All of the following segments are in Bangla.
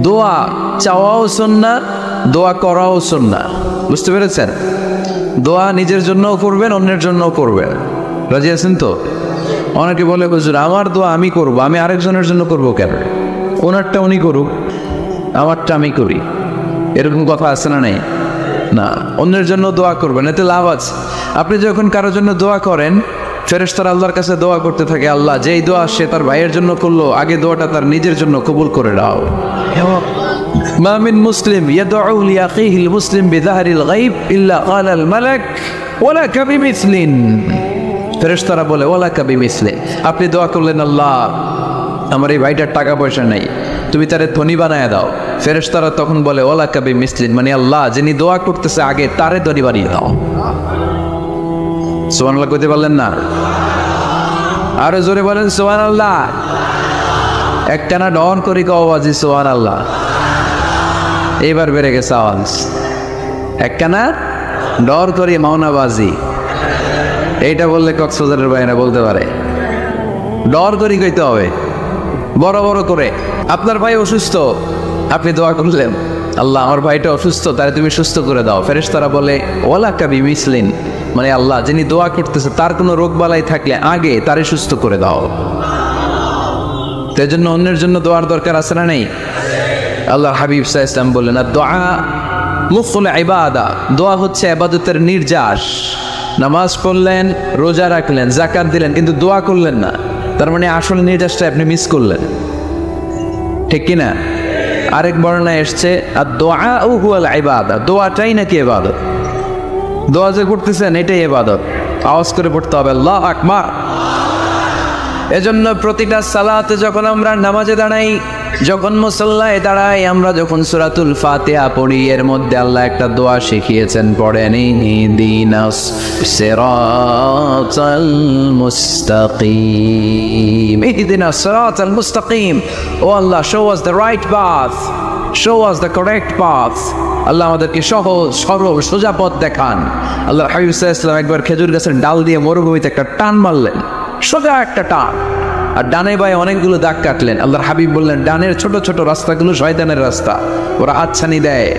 দোয়া চাওয়াও সুন্নাহ, দোয়া করাও সুন্নাহ। বুঝতে পেরেছেন? দোয়া নিজের জন্যও করবেন, অন্যের জন্যও করবেন। রাজি আছেন তো? অনেকে বলে হুজুর আমার দোয়া আমি করব, আমি আরেকজনের জন্য করব কেন? ওনারটা উনি করুক, আমারটা আমি করি, এরকম কথা আছে না? নেই না, অন্যের জন্য দোয়া করবেন, এতে লাভ আছে। আপনি যখন কারোর জন্য দোয়া করেন, ফেরেশতারা আল্লাহর কাছে দোয়া করতে থাকে, আল্লাহ যেই দোয়া সে তার ভাইয়ের জন্য করলো, আগে দোয়াটা তার নিজের জন্য কবুল করে দাও। মা মিন মুসলিম ইয়াদউ লিআখিহিল মুসলিম বিযাহরিল গায়ব ইল্লা ক্বালাল মালাক ওয়ালাকা বিমিসলিন। ফেরেশতারা বলে ওয়ালাকা বিমিসলি, আপনি দোয়া করলেন আল্লাহ আমার এই ভাইটার টাকা পয়সা নাই, তুমি তারে ধনী বানায় দাও। ফেরেশতারা তখন বলে ওয়ালাকা বিমিসলিন, মানে আল্লাহ যিনি দোয়া করতেছে আগে তারে ধনী বানিয়ে দাও। সুবহানাল্লাহ কইতে পারলেন না? আরো জোরে বলেন সুবহানাল্লাহ। একটানা ডন করি কওয়াজি সুবহানাল্লাহ। এবার বেড়ে গেছে আওয়াজ। একটানা ডর করি মাওনাবাজি, এইটা বললে কক্সবাজারের বাইরে বলতে পারে। ডর করি কইতে হবে বড় বড় করে। আপনার ভাই অসুস্থ, আপনি দোয়া করলেন আল্লাহ আমার ভাইটা অসুস্থ, তারে তুমি সুস্থ করে দাও। ফেরেশতারা বলে ওয়ালাকা বিমিসলিন, মানে আল্লাহ যিনি দোয়া করতেছে তার কোনো রোগ বালাই থাকলে আগে তারে সুস্থ করে দাও। তাই জন্য অন্যের জন্য দোয়ার দরকার আছে না নেই? আল্লাহ হাবিব সাল্লাল্লাহু আলাইহি ওয়াসাল্লাম বললেন আর দোয়া মুখুল ইবাদা, দোয়া হচ্ছে ইবাদতের নির্যাস। নামাজ পড়লেন, রোজা রাখলেন, যাকাত দিলেন, কিন্তু দোয়া করলেন না, তার মানে আসল নির্যাসটা আপনি মিস করলেন, ঠিক কিনা? আরেক বর্ণনায় এসছে আর দোয়া হুয়াল ইবাদা, দোয়াটাই নাকি ইবাদত। দোয়া যে করতেছেন এটাই ইবাদত। আওয়াজ করে পড়তে হবে আল্লাহু আকবার। এজন্য প্রতিটা সালাতে যখন আমরা নামাজে দাঁড়াই, যখন মুসাল্লায় দাঁড়াই, আমরা যখন সূরাতুল ফাতিহা পড়ি, এর মধ্যে আল্লাহ একটা দোয়া শিখিয়েছেন, পড়েন ইহদিনাস সিরাতাল মুস্তাকিম, ইহদিনাস সিরাতাল মুস্তাকিম। ও আল্লাহ, show us the right path, show us the correct path. আল্লাহ আমাদেরকে সহজ সরল সোজা পথ দেখান। আল্লাহ হাবিব সাল্লাল্লাহু আলাইহি ওয়াসাল্লাম একবার খেজুর গাছের ডাল দিয়ে মরুভূমিতে একটা টান মারলেন, সোজা একটা টান, আর ডানে বায়ে অনেকগুলো দাগ কাটলেন। আল্লাহর হাবিব বললেন ডানের ছোট ছোট রাস্তাগুলো শয়তানের রাস্তা, ওরা হাতছানি দেয়।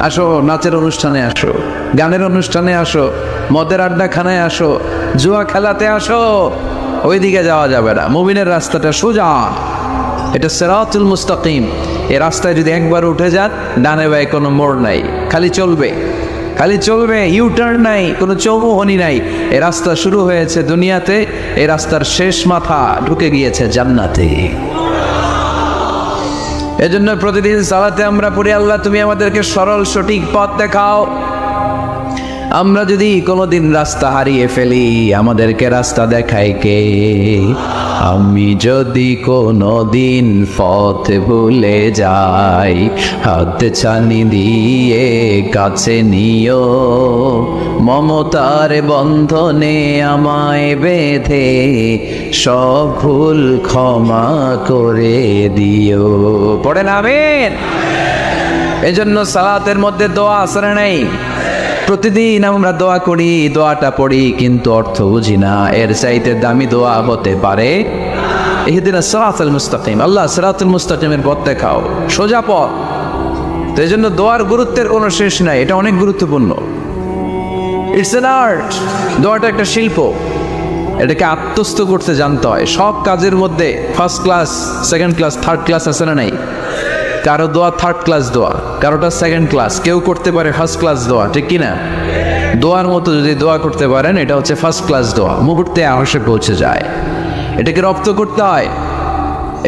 আসো নাচের অনুষ্ঠানে আসো, গানের অনুষ্ঠানে আসো, মদের আড্ডাখানায় আসো, জুয়া খেলাতে আসো, ওইদিকে যাওয়া যাবে না। মুমিনের রাস্তাটা সোজা, এটা সিরাতুল মুস্তাকিম। এই রাস্তায় যদি একবার উঠে যান, ডানে বায়ে কোনো মোড় নাই, খালি চলবে, খালি চলবে, ইউটার্ন নাই, কোনো চৌমুহনী নাই। এই রাস্তা শুরু হয়েছে দুনিয়াতে, এই রাস্তার শেষ মাথা ঢুকে গিয়েছে জান্নাতে। এজন্য প্রতিদিন সালাতে আমরা পড়ি আল্লাহ তুমি আমাদেরকে সরল সঠিক পথ দেখাও। আমরা যদি কোনোদিন রাস্তা হারিয়ে ফেলি, আমাদেরকে রাস্তা দেখায় কে? আমি যদি কোনোদিন পথ ভুলে যাই, হাত ছানি দিয়ে কাছে নিও, মমতার বন্ধনে আমায় বেঁধে সব ভুল ক্ষমা করে দিও। পড়েন আমিন। এজন্য সালাতের মধ্যে দোয়া আছে না নাই? প্রতিদিন আমরা দোয়া করি, দোয়াটা পড়ি, কিন্তু অর্থ বুঝি না। এর চাইতে দামি দোয়া হতে পারে ইহদিনাস সিরাতাল মুস্তাকিম, আল্লাহ সিরাতুল মুস্তাকিমের পথ দেখাও, সোজা পথ। তো এই জন্য দোয়ার গুরুত্বের কোনো শেষ নাই, এটা অনেক গুরুত্বপূর্ণ। ইটস অ্যান আর্ট, দোয়াটা একটা শিল্প, এটাকে আত্মস্থ করতে জানতে হয়। সব কাজের মধ্যে first class, second class, third class আছে না নাই? কারো দোয়া থার্ড ক্লাস দোয়া, কারোটা সেকেন্ড ক্লাস, কেউ করতে পারে ফার্স্ট ক্লাস দোয়া, ঠিক কিনা? দোয়ার মতো যদি দোয়া করতে পারেন, এটা হচ্ছে ফার্স্ট ক্লাস দোয়া, মুহূর্তে আকাশে পৌঁছে যায়। এটাকে রপ্ত করতে হয়,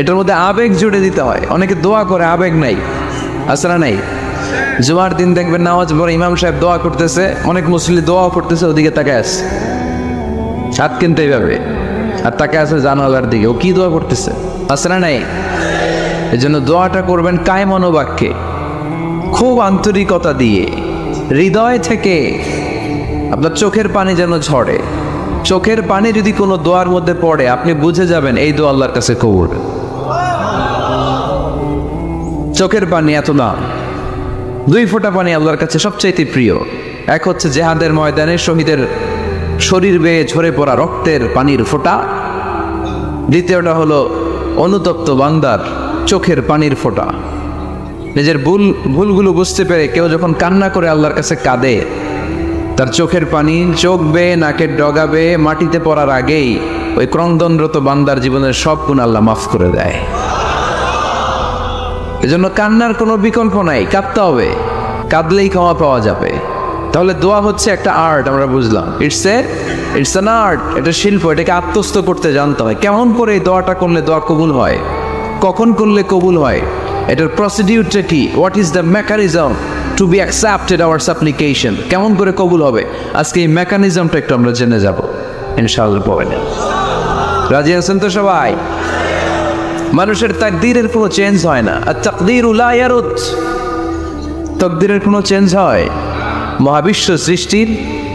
এটার মধ্যে আবেগ জুড়ে দিতে হয়। অনেকে দোয়া করে আবেগ নাই, আছে না নাই? জুমার দিন দেখবেন নামাজ পড়ে ইমাম সাহেব দোয়া করতেছে, অনেক মুসল্লি দোয়া করতেছে, ওদিকে তাকে আসে হাত কিনতে এইভাবে, আর তাকে আছে জানালার দিকে, ও কি দোয়া করতেছে, আছে না নাই? এই জন্য দোয়াটা করবেন কায় মনোবাক্যে, খুব আন্তরিকতা দিয়ে, হৃদয় থেকে। আপনার চোখের পানি যেন ঝরে, চোখের পানি যদি কোনো দোয়ার মধ্যে পড়ে, আপনি বুঝে যাবেন এই দোয়া আল্লাহর কাছে কবুল। চোখের পানি এত দাম, দুই ফোঁটা পানি আল্লাহর কাছে সবচাইতে প্রিয়। এক হচ্ছে জেহাদের ময়দানে শহীদের শরীর বেয়ে ঝরে পড়া রক্তের পানির ফোঁটা, দ্বিতীয়টা হলো অনুতপ্ত বান্দার চোখের পানির ফোঁটা। নিজের ভুলগুলো বুঝতে পেরে কেউ যখন কান্না করে আল্লাহর কাছে কাঁদে, তার চোখের পানি চোখ বেয়ে নাকের ডগা বেয়ে মাটিতে পড়ার আগেই ওই ক্রন্দনরত বান্দার জীবনের সব গুণ আল্লাহ মাফ করে দেয়। এজন্য কান্নার কোনো বিকল্প নাই, কাঁদতে হবে, কাঁদলেই ক্ষমা পাওয়া যাবে। তাহলে দোয়া হচ্ছে একটা আর্ট, আমরা বুঝলাম। ইটস অ্যান আর্ট, এটা শিল্প, এটাকে আত্মস্থ করতে জানতে হয়। কেমন করে এই দোয়াটা করলে দোয়া কবুল হয়, কখন করলে কবুল হয়, এটার প্রসিডিউরটা কি, what is the mechanism two be accepted hour সাপ্লিকেশন, কেমন করে কবুল হবে, আজকে এই মেকানিজমটা একটু আমরা জেনে যাব ইনশাআল্লাহ। পড়েন, রাজি আছেন তো সবাই? মানুষের তাকদীরের কোনো চেঞ্জ হয় না। আর তাকদীরু লা ইয়ারুদ, তাকদীরের কোনো চেঞ্জ হয়? মহাবিশ্ব সৃষ্টির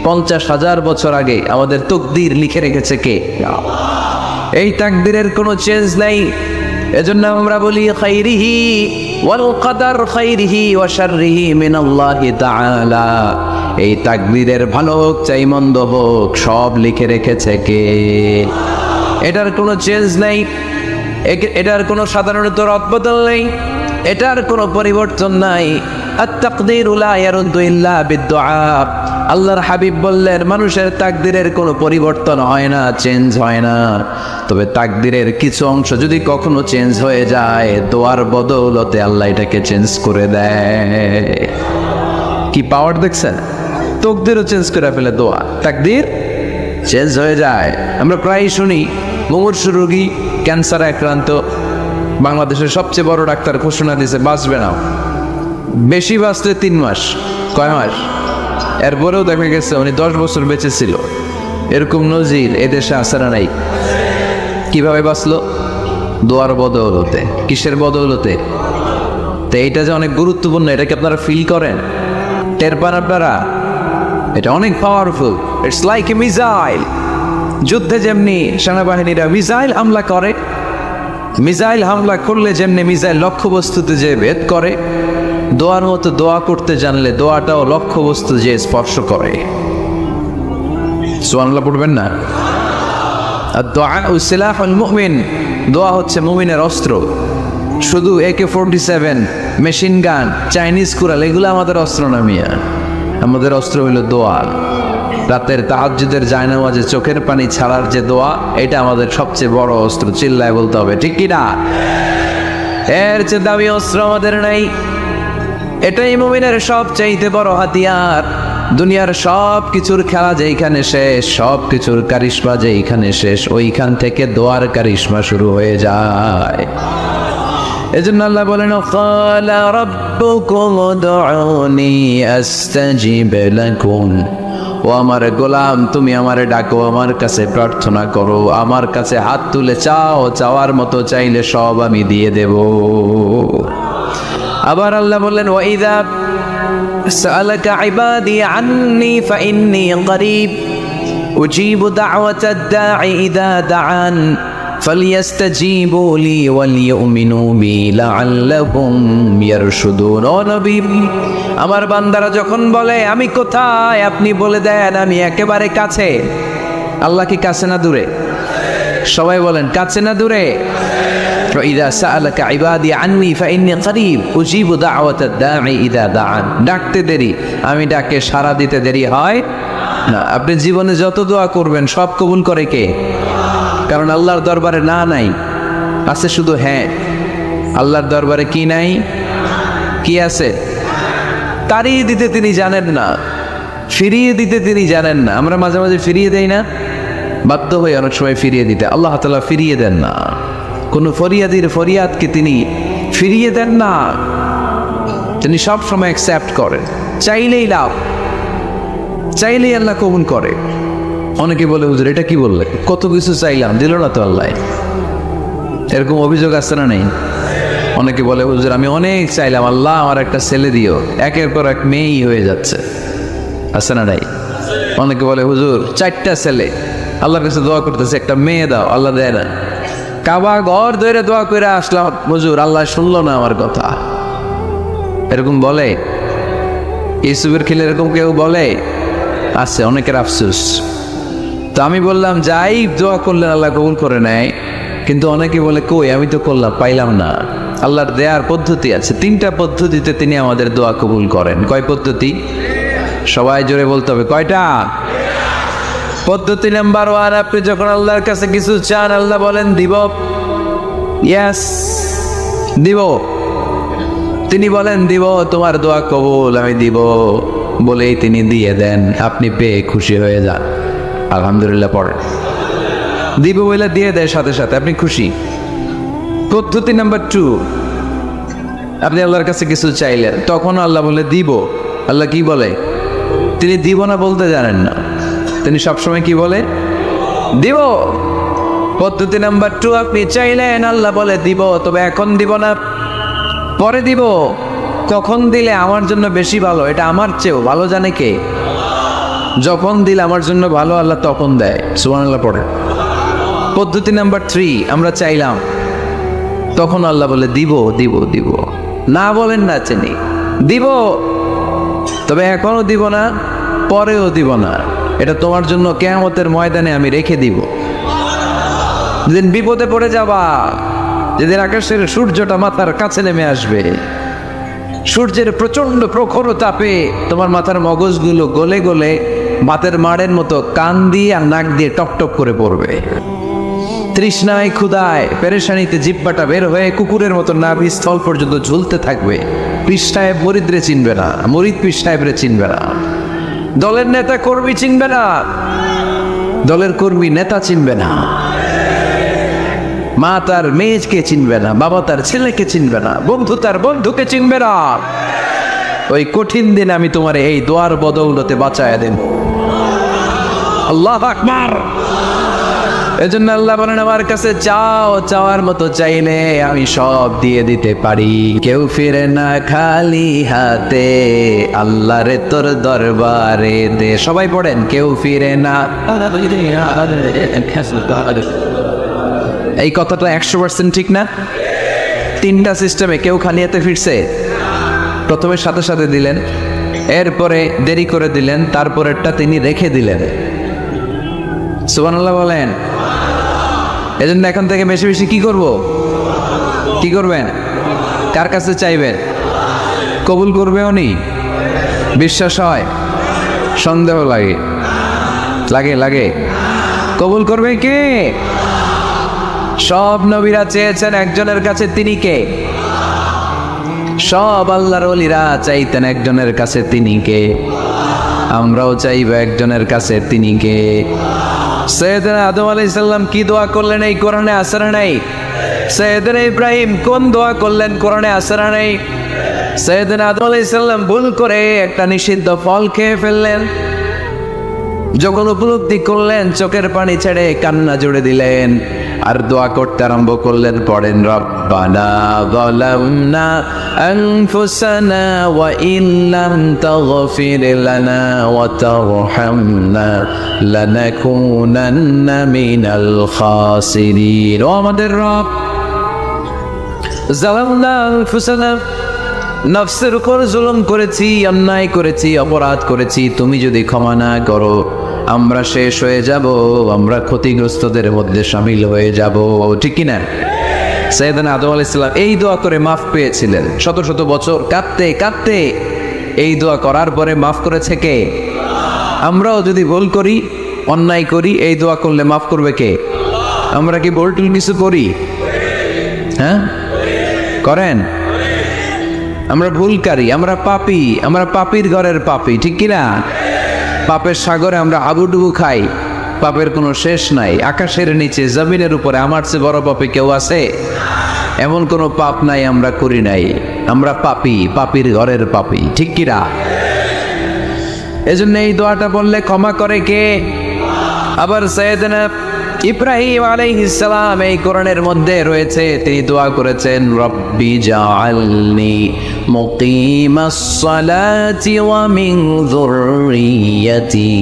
50,000 বছর আগে আমাদের তাকদীর লিখে রেখেছে কে? এই তাকদীরের কোনো চেঞ্জ নাই। এজন্য আমরা বলি খাইরিহি ওয়াল কদর, খাইরিহি ওয়া শাররিহি মিনাল্লাহি তাআলা। এই তাকদীরের ভালো হোক চাই মন্দ হোক, সব লিখে রেখেছে কে? এটার কোনো চেঞ্জ নাই, এটার কোনো সাধারণত রদবদল নেই, এটার কোনো পরিবর্তন নাই। আত-তাকদীরু লা ইয়ারুদ্দু ইল্লা বিদ-দুআ। আল্লাহর হাবিব বললেন মানুষের তাকদীরের কোনো পরিবর্তন হয় না, চেঞ্জ হয় না। তবে তাকদীরের কিছু অংশ যদি কখনো চেঞ্জ হয়ে যায়, দোয়ার বদৌলতে আল্লাহ এটাকে চেঞ্জ করে দেয়। কি পাওয়ার দেখছেন? তাকদীরও চেঞ্জ করে ফেলে দোয়া, তাকদীর চেঞ্জ হয়ে যায়। আমরা প্রায়ই শুনি মুমূর্ষু রোগী, ক্যান্সারে আক্রান্ত, বাংলাদেশের সবচেয়ে বড় ডাক্তার ঘোষণা দিয়েছে বাঁচবে না, বেশি বাঁচলে 3 মাস। কয় মাস? এরপরেও দেখা গেছে উনি 10 বছর বেঁচে ছিল। এরকম নজির এদেশে আছে না নাই? কিভাবে বাঁচলো? দোয়ার বদৌলতে। কিসের বদৌলতে? তো এইটা যে অনেক গুরুত্বপূর্ণ, এটাকে আপনারা ফিল করেন, টের পান আপনারা? এটা অনেক powerful. It's like a missile. যুদ্ধে যেমনি সেনাবাহিনীরা মিসাইল হামলা করে, মিসাইল হামলা করলে যেমনি মিসাইল লক্ষ্যবস্তুতে যে ভেদ করে, দোয়ার মতো দোয়া করতে জানলে দোয়াটাও লক্ষ্যবস্তু যে স্পর্শ করে। সুবহানাল্লাহ পড়বেন না? আর সিলাহুল মুমিন, দোয়া হচ্ছে মুমিনের অস্ত্র। শুধু AK-47, মেশিন গান, চাইনিজ কুড়াল এগুলো আমাদের অস্ত্র না মিয়া। আমাদের অস্ত্র হইল দোয়া। রাতের তাহাজ্জুদের জায়নামাজে চোখের পানি ছাড়ার যে দোয়া, এটা আমাদের সবচেয়ে বড় অস্ত্র। চিল্লায় বলতে হবে, ঠিক কি না? এর চেয়ে দামি অস্ত্র আমাদের নাই। এটাই মুমিনের সবচাইতে বড় হাতিয়ার। দুনিয়ার সব কিছুর খেলা যেইখানে শেষ, সব কিছুর কারিশমা যেইখানে শেষ, ওইখান থেকে দোয়ার কারিশমা শুরু হয়ে যায়। এজন্য আল্লাহ বলেন ক্বালা রাব্বুকুম উদউনি আস্তাজিব লাকুম। ও আমার গোলাম, তুমি আমারে ডাকো, আমার কাছে প্রার্থনা করো, আমার কাছে হাত তুলে চাও, চাওয়ার মতো চাইলে সব আমি দিয়ে দেব। আবার আল্লাহ বললেন ওয়াইদা সাআলাকা ইবাদি আন্নী ফাইন্নী করিব উজিবু দাওয়াতাদ দাঈ ইযা দাআন ফালইস্তাজিবু লি ওয়ালিউমিনু বি লাআল্লাহুম ইয়ারশুদুন। ও নবী, আমার বান্দারা যখন বলে আমি কোথায়, আপনি বলে দেন আমি একেবারে কাছে। আল্লাহ কি কাছে না দূরে? সবাই বলেন কাছে না দূরে? وإذا سألك عبادي عني فإني قريب أجيب دعوة الداعي إذا دعان। ডাকতে দেরি, আমি ডাকে সাড়া দিতে দেরি হয় না। আপনি জীবনে যত দোয়া করবেন সব কবুল করে কে? কারণ আল্লাহর দরবারে না নাই, আছে শুধু হ্যাঁ। আল্লাহর দরবারে কি নাই? কি আছে? তাড়িয়ে দিতে তিনি জানেন না, ফিরিয়ে দিতে তিনি জানেন না। আমরা মাঝে মাঝে ফিরিয়ে দেই না, বাধ্য হয়ে অনেক সময় ফিরিয়ে দিতে। আল্লাহ তাআলা ফিরিয়ে দেন না, কোন ফরিয়াদির ফরিয়াদকে তিনি ফিরিয়ে দেন না, তিনি সব সময় অ্যাকসেপ্ট করেন। চাইলেই লাভ, চাইলেই আল্লাহ কবুল করে। অনেকে বলে হুজুর এটা কি বললে, কত কিছু চাইলাম দিল না তো আল্লাহ। এরকম অভিযোগ আছে না নেই? অনেকে বলে হুজুর আমি অনেক চাইলাম, আল্লাহ আমার একটা ছেলে দিও, একের পর এক মেয়েই হয়ে যাচ্ছে। আছে না নাই? অনেকে বলে হুজুর 4টা ছেলে, আল্লাহর কাছে দোয়া করতেছে একটা মেয়ে দাও, আল্লাহ দেয় না। কাবা ঘর ধরে দোয়া করে আসলাম, হুজুর আল্লাহ শুনলো না আমার কথা। এরকম বলে? ইউসুফের খিলে এরকম কেউ বলে? আছে, অনেকের আফসোস। তো আমি বললাম যাই দোয়া করলেন আল্লাহ কবুল করে নেয়, কিন্তু অনেকে বলে কই আমি তো করলাম পাইলাম না। আল্লাহর দেয়ার পদ্ধতি আছে, 3টা পদ্ধতিতে তিনি আমাদের দোয়া কবুল করেন। কয় পদ্ধতি? সবাই জোরে বলতে হবে, কয়টা? পদ্ধতি নাম্বার 1, আপনি যখন আল্লাহর কাছে কিছু চান আল্লাহ বলেন দিব, ইয়েস দিব। তিনি বলেন দিব, তোমার দোয়া কবুল, আমি দিব বলেই তিনি দিয়ে দেন। আপনি পেয়ে খুশি হয়ে যান, আলহামদুলিল্লাহ পড়েন। দিব বলে দিয়ে দেয় সাথে সাথে, আপনি খুশি। পদ্ধতি নাম্বার 2, আপনি আল্লাহর কাছে কিছু চাইলেন, তখন আল্লাহ বলে দিব। আল্লাহ কি বলে? তিনি দিব না বলতে জানেন না, তিনি সবসময় কি বলে? দিব। পদ্ধতি নাম্বার 2, আপনি চাইলেন, আল্লাহ বলে দিব, তবে এখন দিব না, পরে দিব। কখন দিলে আমার জন্য বেশি ভালো, এটা আমার চেয়েও ভালো জানে কে? যখন দিলে আমার জন্য ভালো আল্লাহ তখন দেয়, সুবহানাল্লাহ পড়ে। পদ্ধতি নাম্বার 3, আমরা চাইলাম, তখন আল্লাহ বলে দিব দিব দিব, না বলেন না চিনি, দিব, তবে এখনো দিব না, পরেও দিব না, এটা তোমার জন্য কিয়ামতের ময়দানে আমি রেখে দিব। যেদিন বিপদে পড়ে যাবা, যেদিন আকাশের সূর্যটা মাথার কাছে নেমে আসবে, সূর্যের প্রচন্ড প্রখর তাপে তোমার মাথার মগজগুলো গলে গলে ভাতের মাড়ের মতো কান দিয়ে আর নাক দিয়ে টপটপ করে পড়বে। তৃষ্ণায় ক্ষুধায় পেরেশানিতে জিহ্বাটা বের হয়ে কুকুরের মতো নাভি স্থল পর্যন্ত ঝুলতে থাকবে। পৃষ্ঠায় মরিদরে চিনবে না, মরিদ পৃষ্ঠায়রে চিনবে না, দলের নেতা কর্মী চিনবে না, দলের কর্মী নেতা চিনবে না, মা তার মেয়েকে চিনবে না, বাবা তার ছেলেকে চিনবে না, বন্ধু তার বন্ধুকে চিনবে না। ওই কঠিন দিন আমি তোমার এই দোয়ার বদৌলতে বাঁচায় দেব। আল্লাহু আকবার। এজন্য আল্লাহ বলেন আমার কাছে চাও, চাওয়ার মতো চাইলে আমি সব দিয়ে দিতে পারি। কেউ ফিরে না খালি হাতে, আল্লাহরে তোর দরবারে দে। সবাই পড়েন, কেউ ফিরে না। এই কথাটা 100% ঠিক না? 3টা সিস্টেমে কেউ খালি হাতে ফিরছে? প্রথমে সাথে সাথে দিলেন, এরপরে দেরি করে দিলেন, তারপরেরটা তিনি রেখে দিলেন। সুবহানাল্লাহ বলেন। এজন্য এখন থেকে বেশি বেশি কি করব? কি করবেন? কার কাছে চাইবেন? কবুল করবে উনি? বিশ্বাস হয়? সন্দেহ লাগে? লাগে লাগে? কবুল করবে কে? সব নবীরা চেয়েছেন একজনের কাছে, তিনি কে? সব আল্লাহর ওলিরা চাইতেন একজনের কাছে, তিনি কে? আমরাও চাইব একজনের কাছে, তিনি কে? সৈয়দনা আদম আলাইহিস সালাম কি দোয়া করলেন এই কোরআনে আছে না নাই? সৈয়দনা ইব্রাহিম কোন দোয়া করলেন কোরআনে আছে না নাই? সৈয়দনা আদম আলাইহিস সালাম ভুল করে একটা নিষিদ্ধ ফল খেয়ে ফেললেন, যখন উপলব্ধি করলেন চোখের পানি ছেড়ে কান্না জুড়ে দিলেন, আর দোয়া করতে আরম্ভ করলেন। পড়েন, রব্বানা যালামনা আনফুসানা ওয়া ইল্লাম তাগফির লানা ওয়া তারহামনা লানাকুনান্না মিনাল খাসিরিন। ও আমাদের রব, যালামনা আনফুসানা, নফসের উপর জুলুম করেছি, অন্যায় করেছি, অপরাধ করেছি, তুমি যদি ক্ষমা না করো আমরা শেষ হয়ে যাব, আমরা ক্ষতিগ্রস্তদের মধ্যে শামিল হয়ে যাব, ঠিক কি না? সাইয়েদনা আদম আলাইহিস সালাম এই দোয়া করে মাফ পেয়েছিলেন। শত শত বছর কাঁদতে কাঁদতে এই দোয়া করার পরে মাফ করেছে কে? আমরাও যদি ভুল করি, অন্যায় করি, এই দোয়া করলে মাফ করবে কে? আমরা কি ভুল টুল কিছু করি? হ্যাঁ করেন? আমরা ভুলকারী, আমরা পাপী, আমরা পাপীর ঘরের পাপী, ঠিক কিনা? পাপের সাগরে আমরা আবুডুবু খাই, পাপের কোনো শেষ নাই। আকাশের নিচে জমিনের উপরে আমার চেয়ে বড় পাপী কেউ আছে? এমন কোনো পাপ নাই আমরা করি নাই। আমরা পাপী, পাপীর ঘরের পাপী, ঠিক কিনা? এজন্য এই দোয়াটা বললে ক্ষমা করে কে? আবার সাইয়েদনা ইব্রাহিম আলাইহিস সালাম এই কোরআনের মধ্যে রয়েছে, তিনি দোয়া করেছেন, রব্বি জাআলনি মুকিমাস সালাতি ওয়া মিন যুররিয়্যাতি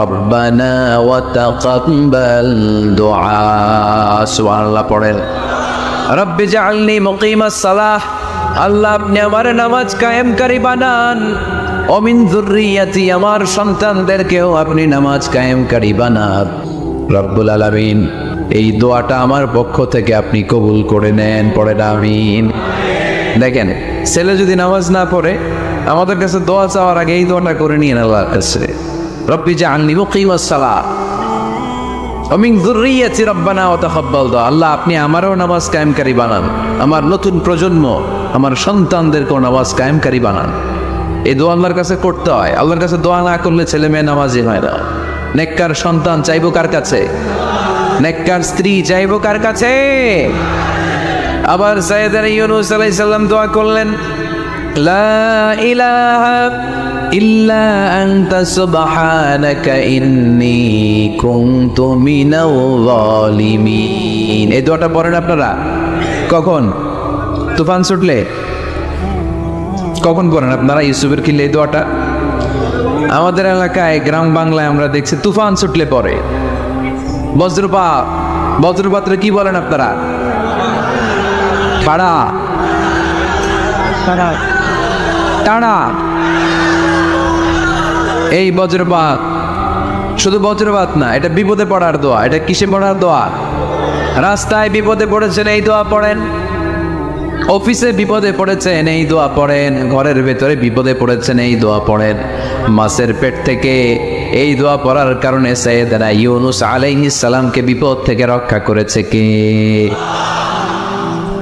রব্বানা ওয়া তাকাব্বাল দুআ। সুবহানাল্লাহ পড়েন, রব্বি জাআলনি মুকিমাস সালাহ, আল্লাহ আপনি আমার নামাজ কায়েমকারী বানান, ওয়া মিন যুররিয়্যাতি, আমার সন্তানদেরকেও আপনি নামাজ কায়েমকারী বানান। রব্বুল আলামিন এই দোয়াটা আমার পক্ষ থেকে আপনি কবুল করে নেন, পড়েন আমিন। দেখেন, ছেলে যদি নামাজ না পড়ে আমাদের কাছে দোয়া চাওয়ার আগে এই দোয়াটা করে নিয়েন আল্লাহর কাছে, রব্বি জাআলনি মুকিমাস সালাত ওয়া মিন যুররিয়াতি রব্বানা ওয়া তাকাব্বাল দুআ। আল্লাহ, আপনি আমারও নামাজ কায়েমকারী বানান, আমার নতুন প্রজন্ম, আমার সন্তানদেরকেও নামাজ কায়েমকারী বানান। এই দোয়া আল্লাহর কাছে করতে হয়। আল্লাহর কাছে দোয়া না করলে ছেলে মেয়ে নামাজি হয় না। নেককার সন্তান চাইবো কার কাছে? নেককার স্ত্রী চাইবো কার কাছে? আবার সাইয়েদনা ইউনূস আলাইহিস সালাম দোয়া করলেন, লা ইলাহা ইল্লা আনতা সুবহানাকা ইন্নী কুনতু মিনাল যালিমিন। এই দোয়াটা পড়েন আপনারা কখন? তুফান ছুটলে কখন পড়েন আপনারা? ইউসুফের কিলে এই দোয়াটা আমাদের এলাকায় গ্রাম বাংলায় আমরা দেখছি তুফান ছুটলে পড়ে। বজ্রপাত, বজ্রপাত্রে কি বলেন আপনারা? টাড়া টাড়া টাড়া। এই বজ্রপাত শুধু বজ্রপাত না, এটা বিপদে পড়ার দোয়া। এটা কিসে পড়ার দোয়া? রাস্তায় বিপদে পড়েছেন এই দোয়া পড়েন, অফিসে বিপদে পড়েছেন এই দোয়া পড়েন, ঘরের ভেতরে বিপদে পড়েছেন এই দোয়া পড়েন। মাছের পেট থেকে এই দোয়া পড়ার কারণে সাইয়েদনা ইউনূস আলাইহিস সালামকে বিপদ থেকে রক্ষা করেছে কে?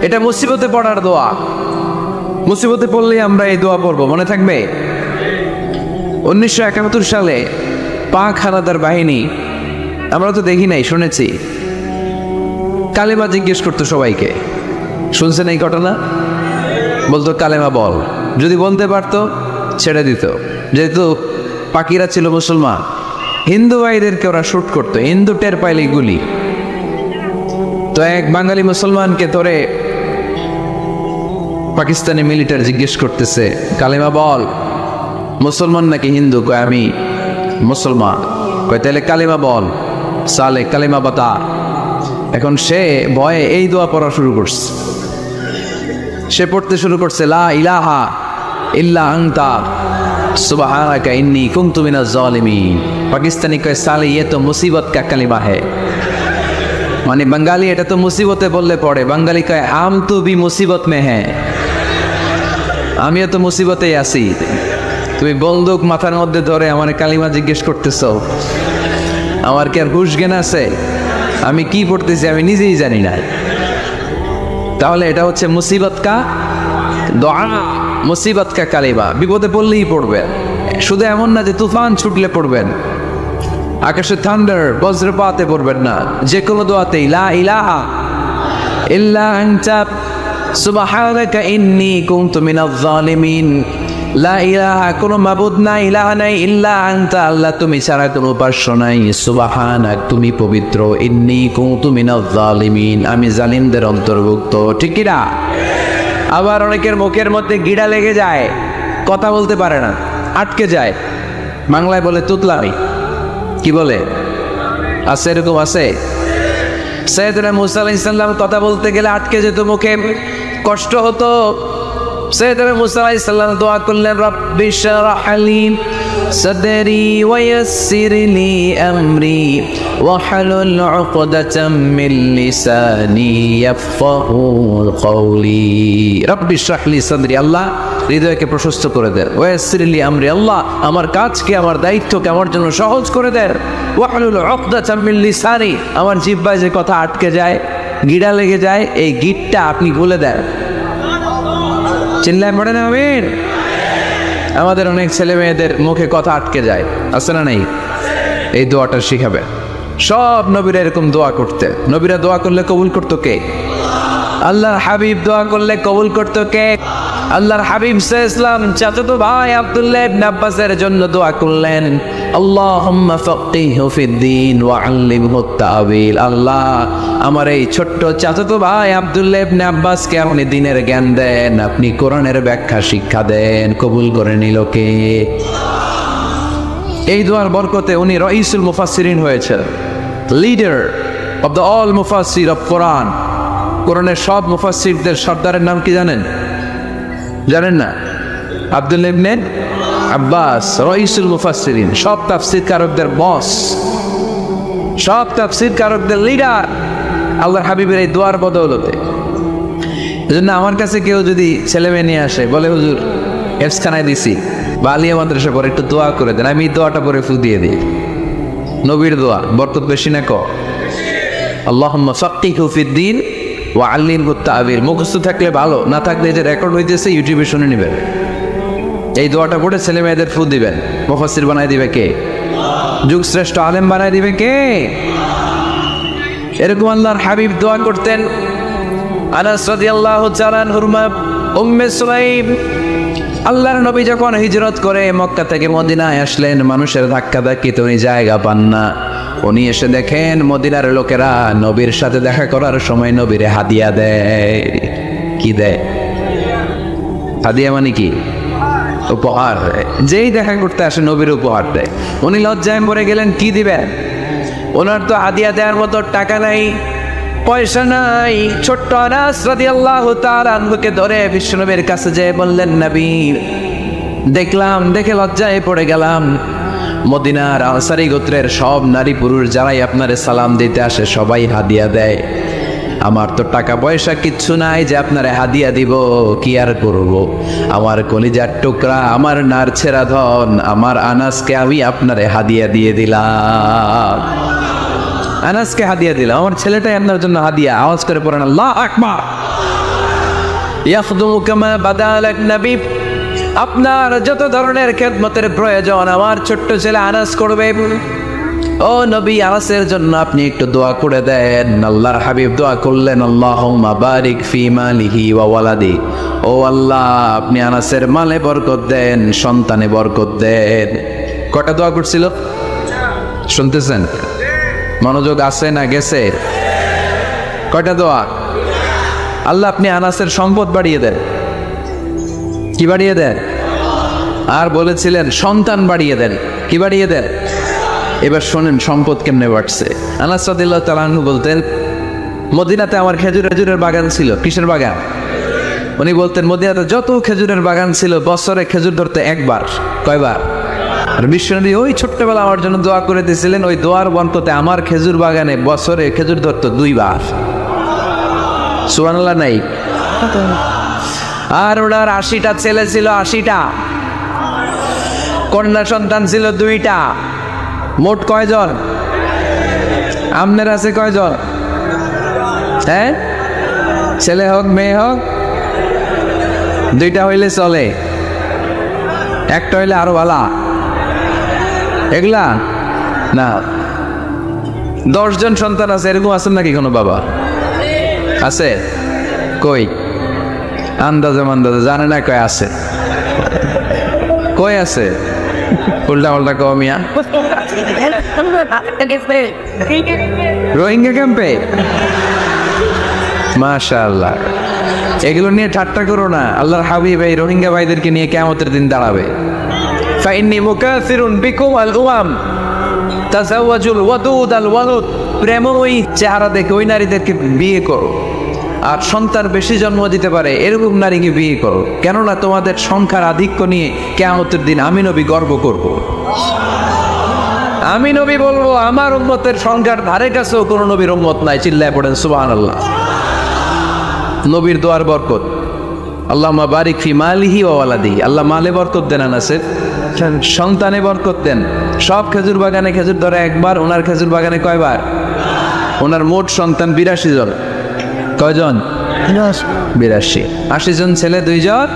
এটা মুসিবতে পড়ার দোয়া। মুসিবতে পড়লে আমরা এই দোয়া পড়বো, মনে থাকবে? 1971 সালে পাক হানাদার বাহিনী, আমরা তো দেখি নাই, শুনেছি, কালেমা জিজ্ঞেস করতো সবাইকে। শুনছেন এই ঘটনা? বলতো কালেমা বল, যদি বলতে পারতো ছেড়ে দিত। যেহেতু পাকিরা ছিল মুসলমান, হিন্দু ভাইদেরকে ওরা শুট করতো, হিন্দু টের পাইলে গুলি। তো এক বাঙালি মুসলমানকে ধরে পাকিস্তানি মিলিটারি জিজ্ঞেস করতেছে, কালেমা বল। মুসলমান নাকি হিন্দু? কয় আমি মুসলমান। কয় তাহলে কালেমা বল। সালে কালেমা বাতা। এখন সে ভয়ে এই দোয়া পড়া শুরু করছে। সে পড়তে শুরু করছে, লা ইলাহা ইল্লা আনতা সুবহানাকা ইন্নী কুনতু মিনাজ জালিমিন। পাকিস্তানি কয় সালে ये तो मुसीबत का कलिमा है। মানে বাঙালি এটা তো মুসিবতে বললে পড়ে। বাঙালি কয় আম তো বি মুসিবত মে হ্যাঁ, আমিও তো মুসিবতেই আছি। তুমি বন্দুক মাথার মধ্যে ধরে আমার কালিমা জিজ্ঞেস করতেছ, আমার কি আর হুশ জ্ঞান আছে? আমি কি পড়তেছি আমি নিজেই জানি না। তাহলে এটা হচ্ছে মুসিবত কা দোয়া, মুসিবত কা কালিমা। বিপদে পড়লেই পড়বেন, শুধু এমন না যে তুফান ছুটলে পড়বেন, আকাশে থান্ডার বজ্রপাতে পড়বেন না। যে কোনো দোয়াতেই লা ইলাহা ইল্লা আনতা সুবহানাকা ইন্নী কুনতু মিনাজ জালিমিন। লা ইলাহা, কোনো মাবুদ নাই, ইলাহা নাই, ইল্লা আনতা, আল্লাহ তুমি ছাড়া কোনো উপাস্য নাই, সুবহানাক তুমি পবিত্র, ইন্নী কুনতু মিনাজ জালিমিন আমি জালিমদের অন্তর্ভুক্ত। ঠিক কি না? আবার অনেকের মুখের মধ্যে গিড়া লেগে যায়, কথা বলতে পারে না, আটকে যায়। বাংলায় বলে তুতলামি। কি বলে? আছে, এরকম আছে। সাইয়েদনা মুসা আলাইহিস সালাম কথা বলতে গেলে আটকে যেত, মুখে কষ্ট হতো। সাইয়েদনা মুসা আলাইহিস সালাম দোয়া করলেন, রব্বি শরহ লি সাদরি ওয়া ইয়াসসির লি আমরি ওয়াহলুল উকদাতাম মিন লিসানি ইয়াফকাহু কওলি। রব্বি শরহ লি সাদরি, আল্লাহ হৃদয়কে প্রশস্ত করে দেন। ওয়া ইয়াসসির লি আমরি, আল্লাহ আমার কাজকে, আমার দায়িত্বকে আমার জন্য সহজ করে দেন। ওয়াহলুল উকদাতাম মিন লিসানি, আমার জিহ্বায় যে কথা আটকে যায়, গিড়া লেগে যায়, এই গিটটা আপনি খুলে দেন। চিল্লায় পড়ে না আমিন। আমাদের অনেক ছেলে মেয়েদের মুখে কথা আটকে যায়, আছে না নাই? এই দোয়াটা শিখাবে। সব নবীরা এরকম দোয়া করতে। নবীরা দোয়া করলে কবুল করতো কে? আল্লাহর হাবিব দোয়া করলে কবুল করতো কে? আল্লাহর হাবিব সাল্লাল্লাহু আলাইহি চাচাতো ভাই আব্দুল্লাহ ইবনে আব্বাসের জন্য দোয়া করলেন, আল্লাহুম্মা ফাক্কিহু ফিদ্দীন ওয়া আল্লিমহু তা'বীল। আল্লাহ আমার এই ছোট্ট চাচাতো ভাই আব্দুল্লাহ ইবনে আব্বাসকে আপনি দ্বীনের জ্ঞান দেন, আপনি কোরআনের ব্যাখ্যা শিক্ষা দেন। কবুল করে নিল কে? এই দোয়ার বরকতে উনি রাইসুল মুফাসসিরিন হয়েছেন, লিডার অফ দ্য অল মুফাসসির অফ কোরআন। কোরআনের সব মুফাসসিরদের সর্দারের নাম কি জানেন? জানেন না? আব্দুল্লাহ ইবনে আব্বাস রাইসুল মুফাসসিরিন, সব তাফসীর কারকদের বস, সব তাফসীর কারকদের লিডার। আল্লাহর হাবিবের এই দোয়ার বদৌলতে। এজন্য আমার কাছে কেউ যদি ছেলে মেয়ে নিয়ে আসে, বলে হুজুর হেফজখানায় দিছি বা আলিয়া মাদ্রাসা পরে একটু দোয়া করে দেন, আমি দোয়াটা পরে ফু দিয়ে দিই। নবীর দোয়া বরকত বেশি না কম? আল্লাহুম্মা ফাক্কিহু ফিদ্দীন ওয়া আল্লিমহু তা'বীর। মুখস্থ থাকলে ভালো, না থাকলে যে রেকর্ড হইতেছে ইউটিউবে শুনে নেবেন। এই দোয়াটা পড়ে ছেলে মেয়েদের ফু দিবেন। মুফাসসির বানায় দিবে কে? যুগ শ্রেষ্ঠ আলেম বানায় দিবে কে? এরকম আল্লাহর হাবিব দোয়া করতেন। আনাস রাদিয়াল্লাহু তাআলা আনহুর মা উম্মে সুলাইম, আল্লাহর নবী যখন হিজরত করে মক্কা থেকে মদিনায় আসলেন, মানুষের ধাক্কাধাক্কিতে উনি জায়গা পান না। উনি এসে দেখেন মদিনার লোকেরা নবীর সাথে দেখা করার সময় নবীরে হাদিয়া দেয়। কি দেয়? হাদিয়া মানে কি? উপহার। যেই দেখা করতে আসে নবীর উপহার দেয়। উনি লজ্জায় পড়ে গেলেন, কি দিবেন? ওনার তো হাদিয়া দেওয়ার মতো টাকা নাই, পয়সা নাই। ছোট্ট আনাস রাদিয়াল্লাহু তাআলা আনহুকে ধরে বিশ্বনবীর কাছে যেয়ে বললেন, নবী দেখলাম, দেখে লজ্জায় পড়ে গেলাম, মদিনার আনসারী গোত্রের সব নারী পুরুষ যারাই আপনারে সালাম দিতে আসে সবাই হাদিয়া দেয়। আমার তো টাকা পয়সা কিচ্ছু নাই যে আপনারে হাদিয়া দিব, কি আর করব। আমার কলিজার টুকরা, আমার নারছেরা ধন, আমার আনাসকে আমি আপনারে হাদিয়া দিয়ে দিলাম। আনাসকে হাদিয়া দিলাম, আমার ছেলেটাই আপনার জন্য হাদিয়া। আওয়াজ করে পড়েন আল্লাহু আকবার। ইয়াখদুমু কামা বাদালাক নবী, আপনার যত ধরনের খেদমতের প্রয়োজন আমার ছোট্ট ছেলে আনাস করবে। ও নবী, আনাসের জন্য আপনি একটু দোয়া করে দেন। আল্লাহর হাবিব দোয়া করলেন, আল্লাহুম্মা বারিক ফি মালিহি ওয়া ওয়ালাদি। ও আল্লাহ, আপনি আনাসের মালে বরকত দেন, সন্তানে বরকত দেন। কটা দোয়া করছিল শুনতেছেন? মনোযোগ আছে না গেছে? কয়টা দোয়া? আল্লাহ আপনি আনাসের সম্পদ বাড়িয়ে দেন। কি বাড়িয়ে দেন? আর বলেছিলেন সন্তান বাড়িয়ে দেন। কি বাড়িয়ে দেন? এবার শোনেন সম্পদ কেমনে বাড়ছে। আনাস রাদিয়াল্লাহু তাআলা আনহু বলতেন, মদিনাতে আমার খেজুরের বাগান ছিল। কিসের বাগান? উনি বলতেন মদিনাতে যত খেজুরের বাগান ছিল বছরে খেজুর ধরতে একবার। কয়বার? আর বিশ্বনবী ওই ছোট্টবেলা আমার জন্য দোয়া করে দিয়েছিলেন, ওই দোয়ার বরকতে আমার খেজুর বাগানে বছরে খেজুর ধরতো 2 বার। সুবহানাল্লাহ নাই? আর ওনার 80টা ছেলে ছিল, 80টা। কন্যা সন্তান ছিল 2টা। মোট কয়জন? আপনার আছে কয়জন? হ্যাঁ, ছেলে হোক মেয়ে হোক, 2টা হইলে চলে, একটা হইলে আরো ভালো। এগুলা না, 10 জন সন্তান আছে, এরকম আছেন নাকি কোনো বাবা? আছে? কই? আন্দাজে মান্দাজে জানে না কয় আছে। কই আছে? উল্টা উল্টা কমিয়া রোহিঙ্গা ক্যাম্পে। মাশাআল্লাহ, এগুলো নিয়ে ঠাট্টা করো না। আল্লাহর হাবিব এই রোহিঙ্গা ভাইদেরকে নিয়ে কিয়ামতের দিন দাঁড়াবে। ফাইন্নী মুকাসিরুন বিকুম আল উমাম তাজাওয়াজুল ওয়াদুদ আল ওয়ালুদ। প্রেমময়ী চেহারা দেখে ওই নারীদেরকে বিয়ে করো, আর সন্তান বেশি জন্ম দিতে পারে এরকম নারীকে বিয়ে করো। কেননা তোমাদের সংখ্যার আধিক্য নিয়ে কিয়ামতের দিন আমি নবী গর্ব করব। আমি নবী বলবো আমার উম্মতের সংখ্যার ধারে কাছেও কোনো নবীর উম্মত নাই। চিল্লায় পড়েন সুবহানাল্লাহ। নবীর দোয়ার বরকত। আল্লাহুম্মা বারিক ফি মালিহি ওয়া ওয়ালাদিহি। আল্লাহ মালে বরকত দেন, আনাসের সন্তানে বরকত দেন। সব খেজুর বাগানে খেজুর ধরে একবার, ওনার খেজুর বাগানে কয়বার? ওনার মোট সন্তান 82 জন। কয়জন? 82। 80 জন ছেলে, 2 জন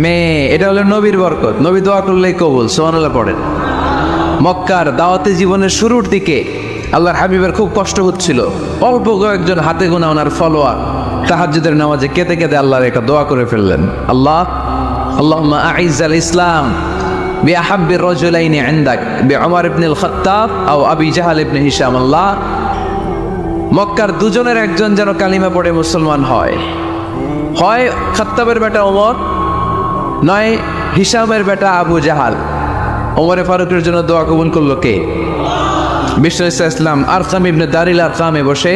মেয়ে। এটা হলো নবীর বরকত। নবী দোয়া করলেই কবুল। সুবহানাল্লাহ পড়েন। মক্কার দাওয়াতি জীবনের শুরুর দিকে আল্লাহর হাবিবের খুব কষ্ট হচ্ছিল। অল্প কয়েকজন হাতে গোনা ওনার ফলোয়ার তাহাজ্জুদের নামাজে কেঁদে কেঁদে আল্লাহর একটা দোয়া করে ফেললেন। আল্লাহুম্মা আইজ্জাল ইসলাম বিআহাব্বির রাজুলাইনি ইনদাক বিউমর ইবনুল খাত্তাব আও আবি জাহল ইবনে হিশাম। আল্লাহ, মক্কার 2 জনের একজন যেন কালিমা পড়ে মুসলমান হয়। হয় খাত্তাবের বেটা ওমর, নয় হিশামের বেটা আবু জাহাল। ওমরে ফারুকের জন্য দোয়া কবুল করলো কে? বিষ্ণু ইসলাম আরকাম ইবনে দারিল আরকামে বসে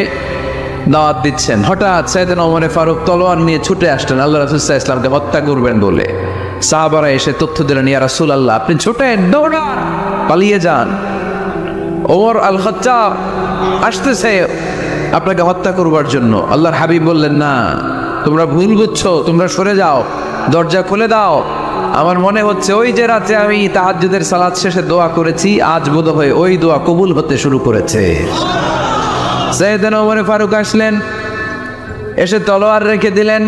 দাওয়াত দিচ্ছেন। হঠাৎ সাইয়েদনা ওমরে ফারুক তলোয়ার নিয়ে ছুটে আসলেন আল্লাহ রাসূল সাল্লাল্লাহু আলাইহি ওয়াসাল্লামকে হত্যা করবেন বলে। সাহাবারা এসে তথ্য দিলেন, ইয়া রাসূলুল্লাহ আপনি ছুটেন, দৌড়ান, পালিয়ে যান। ওমর আল খাত্তাব আসতেছে, আপনাকে হত্যা করবার জন্য। আল্লাহর হাবিব বললেন, না, তোমরা ভুল বুঝছো, তোমরা সরে যাও, দরজা খুলে দাও। আমার মনে হচ্ছে ওই যে রাতে আমি তাহাজ্জুদের সালাত শেষে দোয়া করেছি, আজ বোধহয় ওই দোয়া কবুল হতে শুরু করেছে। সাইয়েদনা ওমর ফারুক আসলেন, এসে তলোয়ার রেখে দিলেন,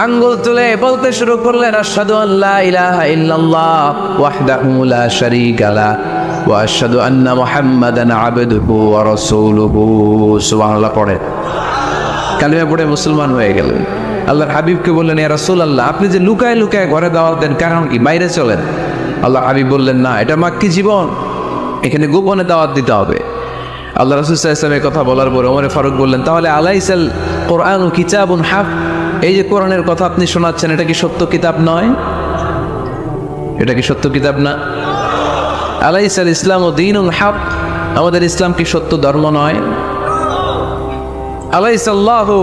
আঙ্গুল তুলে বলতে শুরু করলেন, আশহাদু আল্লা ইলাহা ইল্লাল্লাহ ওয়াহদাহু লা শারীকা লাহ ওয়া আশহাদু আন্না মুহাম্মাদান আবদুহু ওয়া রাসূলুহু। সুবহানাল্লাহ পড়ে কালিমা পড়ে মুসলমান হয়ে গেলেন। আল্লাহর হাবিবকে বললেন, ইয়া রাসূলুল্লাহ, আপনি যে লুকায় লুকায় ঘরে দাওয়াত দেন, কারণ কি? বাইরে চলেন। আল্লাহর হাবিব বললেন, না, এটা মাক্কি জীবন, এখানে গোপনে দাওয়াত দিতে হবে। আল্লাহ রাসূল সাল্লাল্লাহু আলাইহি ওয়াসাল্লামের কথা বলার পরে ওমর ফারুক বললেন, তাহলে আলাইসাল কোরআনু কিতাবুন হাক, এই যে কোরআনের কথা আপনি শোনাচ্ছেন, এটা কি সত্য কিতাব নয়? এটা কি সত্য কিতাব না? আলাইসাল ইসলামু দীনুল হক, আমাদের ইসলাম কি সত্য ধর্ম নয়? আলাইসাল্লাহু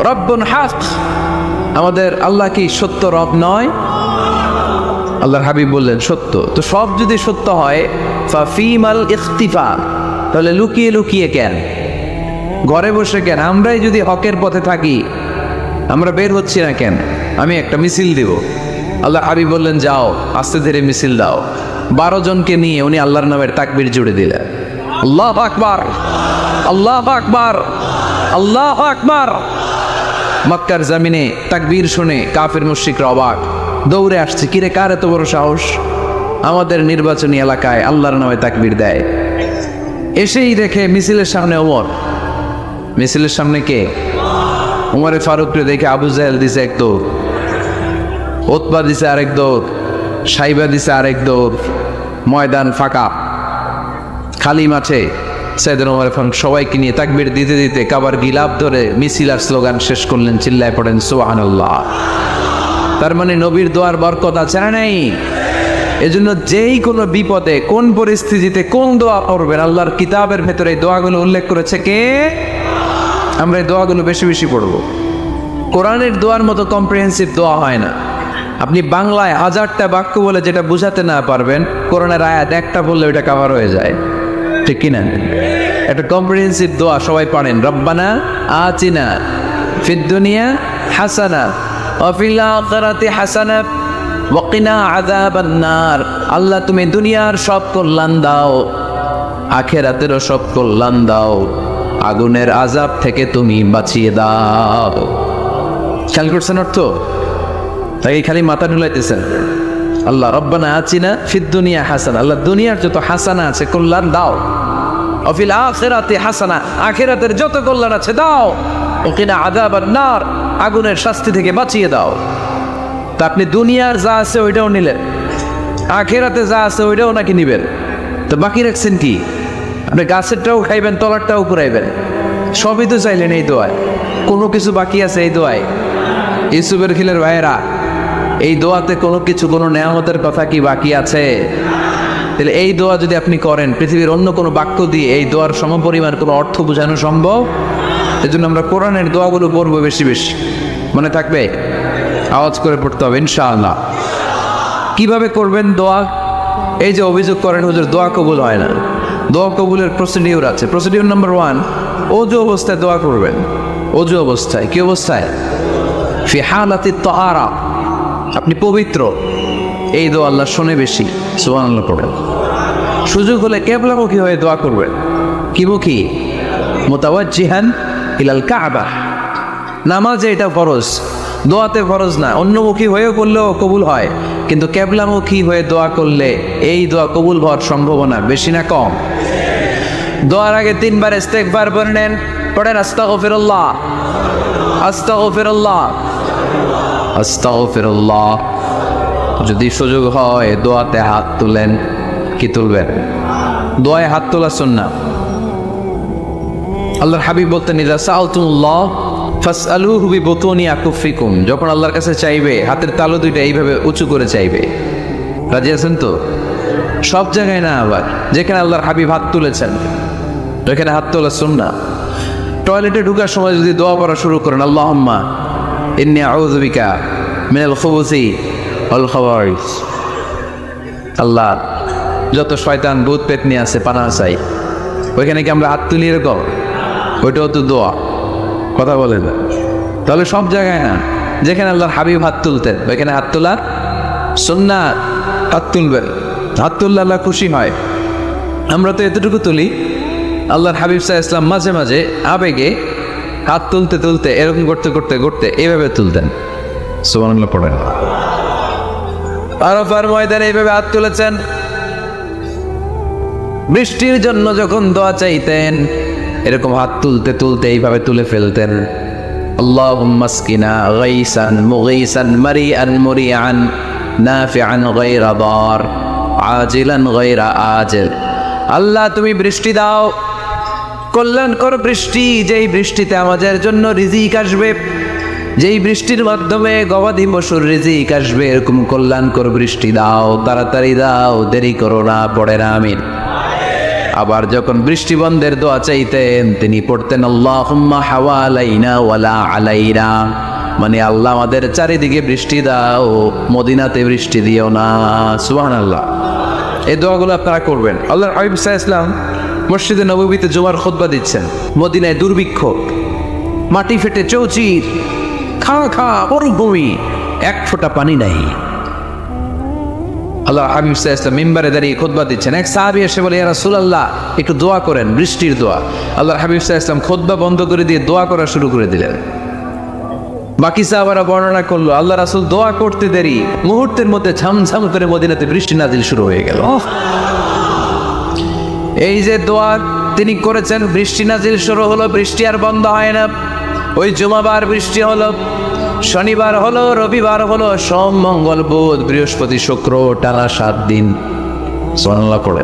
রব্বুন হক, আমাদের আল্লাহ কি সত্য রব নয়? আল্লাহর হাবিব বললেন, সত্য। তো সব যদি সত্য হয়, ফাফিমাল ইখতিফা, তাহলে লুকিয়ে লুকিয়ে কেন, ঘরে বসে কেন? আমরাই যদি হকের পথে থাকি, আমরা বের হচ্ছি না কেন? আমি একটা মিছিল দিব। আল্লাহ হাবিব বললেন, যাও, আস্তে ধীরে মিছিল দাও। 12 জনকে নিয়ে উনি আল্লাহর নামের তাকবীর জুড়ে দিলেন। আল্লাহু আকবার, আল্লাহু আকবার, আল্লাহু আকবার। মক্কার জমিনে তাকবীর শুনে কাফির মুশরিকরা অবাক, দৌড়ে আসছে, কিরে, কার এত বড় সাহস আমাদের নির্বাচনী এলাকায় আল্লাহর নামে তাকবীর দেয়? এসেই দেখে মিছিলের সামনে ওমর। মিছিলের সামনে কে? উমরে ফারুককে দেখে আবু জাহেল দিছে এক দৌড়, উতবা দিছে আরেক দৌড়, সাইবা দিছে আরেক দৌড়। ময়দান ফাঁকা, খালি মাঠে সাইয়েদনা ওমর ফারুক সবাইকে নিয়ে তাকবীর দিতে দিতে কাবার গিলাফ ধরে মিছিল আর স্লোগান শেষ করলেন। চিল্লায় পড়েন সুবহানাল্লাহ। তার মানে নবীর দোয়ার বরকত আছে না নেই? এজন্য যেই কোনো বিপদে, কোন পরিস্থিতিতে কোন দোয়া করবেন, আল্লাহর কিতাবের ভেতরে এই দোয়াগুলো উল্লেখ করেছে কে? আমরা এই দোয়াগুলো বেশি বেশি পড়ব। কোরআনের দোয়ার মতো কম্প্রিহেন্সিভ দোয়া হয় না। আপনি বাংলায় 1000টা বাক্য বলে যেটা বুঝাতে না পারবেন, কোরআনের আয়াত একটা বললে ওইটা কভার হয়ে যায়, ঠিক কিনা? একটা কম্প্রিহেন্সিভ দোয়া সবাই পারেন, রব্বানা আতিনা ফিদ দুনিয়া হাসানা ওয়া ফিল আখিরাতি হাসানা ওয়া কিনা আযাবান নার। আল্লাহ, তুমি দুনিয়ার সব কল্যাণ দাও, আখিরাতেরও সব কল্যাণ দাও, আগুনের আযাব থেকে তুমি বাঁচিয়ে দাও। খেয়াল করছেন অর্থ? তাই খালি মাথা ঢুলাইতেছেন। আল্লাহ রব্বানা আতিনা ফিদ দুনিয়া হাসানা, আল্লাহ দুনিয়ার যত হাসানা আছে কল্যাণ দাও, ওয়া ফিল আখিরাতি হাসানা, আখিরাতের যত কল্যাণ আছে দাও, ওয়া কিনা আযাবান নার, আগুনের শাস্তি থেকে বাঁচিয়ে দাও। তা আপনি দুনিয়ার যা আছে ওইটাও নিলেন, আখিরাতে যা আছে ওইটাও নাকি নিবেন, তো বাকি রাখছেন কি? আপনি গাছেরটাও খাইবেন, তলারটাও কুড়াইবেন, সবই তো চাইলেন এই দোয়ায়। কোনো কিছু বাকি আছে এই দোয়ায়? ইউসুফের খিলের ভাইয়েরা, এই দোয়াতে কোনো কিছু, কোনো নেয়ামতের কথা কি বাকি আছে? তাহলে এই দোয়া যদি আপনি করেন, পৃথিবীর অন্য কোনো বাক্য দিয়ে এই দোয়ার সমপরিমাণ কোনো অর্থ বোঝানো সম্ভব? এজন্য আমরা কোরআনের দোয়াগুলো পড়বো বেশি বেশি। মনে থাকবে? আওয়াজ করে পড়তে হবে ইনশাআল্লাহ। কিভাবে করবেন দোয়া? এই যে অভিযোগ করেন হুজুর দোয়া কবুল হয় না, দোয়া কবুলের প্রসিডিউর আছে। প্রসিডিউর নাম্বার 1, ওযু অবস্থায় দোয়া করবেন। ওযু অবস্থায়, কি অবস্থায়? ফি হালাতি তাহারা, আপনি পবিত্র, এই দোয়া আল্লাহ শোনে বেশি। সুবহানাল্লাহ পড়েন। সুযোগ হলে কিবলামুখী হয়ে দোয়া করবেন। কি মুখী? মুতাওয়াজ্জিহান ইলাল কাবা। নামাজে এটা ফরজ, দোয়াতে ফরজ না। অন্যমুখী হয়েও করলেও কবুল হয়, কিন্তু কিবলামুখী হয়ে দোয়া করলে এই দোয়া কবুল হওয়ার সম্ভাবনা বেশি না কম? দোয়ার আগে 3 বার ইস্তেগফার পড়েন, পড়েন আস্তাগফিরুল্লাহ, আস্তাগফিরুল্লাহ, আস্তাগফিরুল্লাহ। যদি সুযোগ হয় দোয়াতে হাত তুলেন। কি তুলবেন? দোয়ায় হাত তোলা সুন্নাহ। আল্লাহর হাবিব বলতেন, ইযা সাআলতুমুল্লাহ ফাসআলুহু বিবুতুনি আকুফিকুম, যখন আল্লাহর কাছে চাইবে হাতের তালু দুইটা এইভাবে উঁচু করে চাইবে। রাজি আছেন তো? সব জায়গায় না, আবার যেখানে আল্লাহর হাবিব হাত তুলেছেন ওখানে হাত তোলা সুন্নাহ। টয়লেটে ঢোকার সময় যদি দোয়া পড়া শুরু করেন, আল্লাহুম্মা ইন্নী আউযু বিকা মিনাল খুবুসি ওয়াল খাবাইস, আল্লাহ যত শয়তান ভূত পেতনি আছে পানাহ চাই। ওইখানে কি আমরা হাত তুলি এরকম? ওইটাও তো দোয়া, কথা বলে না। তাহলে সব জায়গায় না, যেখানে আল্লাহর হাবিব হাত তুলতেন ওইখানে হাত তোলার সুন্নাত, হাত তুলবেন। হাত তুললে আল্লাহ খুশি হয়। আমরা তো এতটুকু তুলি, আল্লাহর হাবিব সাল্লাল্লাহু আলাইহি ওয়াসাল্লাম মাঝে মাঝে আবেগে হাত তুলতে তুলতে এরকম করতে করতে করতে এইভাবে তুলতেন। সুবহানাল্লাহ পড়েন। আরাফার ময়দানে এইভাবে হাত তুলেছেন। বৃষ্টির জন্য যখন দোয়া চাইতেন এরকম হাত তুলতে তুলতে এইভাবে তুলে ফেলতেন। আল্লাহুম্মা আসকিনা গাইসান মুগীসান মারিআন মুরিআন নাফিআন গায়রা দার আজিলান গায়রা আজিল। আল্লাহ তুমি বৃষ্টি দাও, কল্যাণকর বৃষ্টি, যেই বৃষ্টিতে আমাদের জন্য রিজিক আসবে, যেই বৃষ্টির মাধ্যমে গবাদি পশুর রিজিক আসবে, এরকম কল্যাণকর বৃষ্টি দাও, তাড়াতাড়ি দাও, দেরি করো না। পড়ে না আমিন। আবার যখন বৃষ্টি বন্ধের দোয়া চাইতেন তিনি পড়তেন আল্লাহুম্মা হাওয়ালাইনা ওয়ালা আলাইনা, মানে আল্লাহ আমাদের চারিদিকে বৃষ্টি দাও, মদিনাতে বৃষ্টি দিও না। সুবহানাল্লাহ। এই দোয়াগুলো আপনারা করবেন। আল্লাহর হাবিব সাল্লাল্লাহু আলাইহি ওয়াসাল্লাম মসজিদে নববীতে জুমার খুতবা দিচ্ছেন। মদিনায় দুর্ভিক্ষ, মাটি ফেটে চৌচির, খা খা মরুভূমি, এক ফোঁটা পানি নাই। আল্লাহ হাবিব সাল্লাল্লাহু আলাইহি ওয়াসাল্লাম মিম্বারে দাঁড়িয়ে খুতবা দিচ্ছেন। এক সাহাবী এসে বলে, ইয়া রাসূলুল্লাহ একটু দোয়া করেন, বৃষ্টির দোয়া। আল্লাহর হাবিব সাল্লাল্লাহু আলাইহি ওয়াসাল্লাম খুতবা বন্ধ করে দিয়ে দোয়া করা শুরু করে দিলেন। বাকি সাহাবারা বর্ণনা করলো আল্লাহ রাসূল দোয়া করতে দেরি, মুহূর্তের মধ্যে ঝমঝম করে মদিনাতে বৃষ্টি নাজিল শুরু হয়ে গেল। এই যে দোয়া তিনি করেছেন, বৃষ্টি নাজিল শুরু হলো, বৃষ্টি আর বন্ধ হয় না। ওই জুমাবার বৃষ্টি হলো, শনিবার হলো, রবিবার হলো, সোম মঙ্গল বুধ বৃহস্পতি শুক্র, টানা 7 দিন। সুবহানাল্লাহ পড়ে।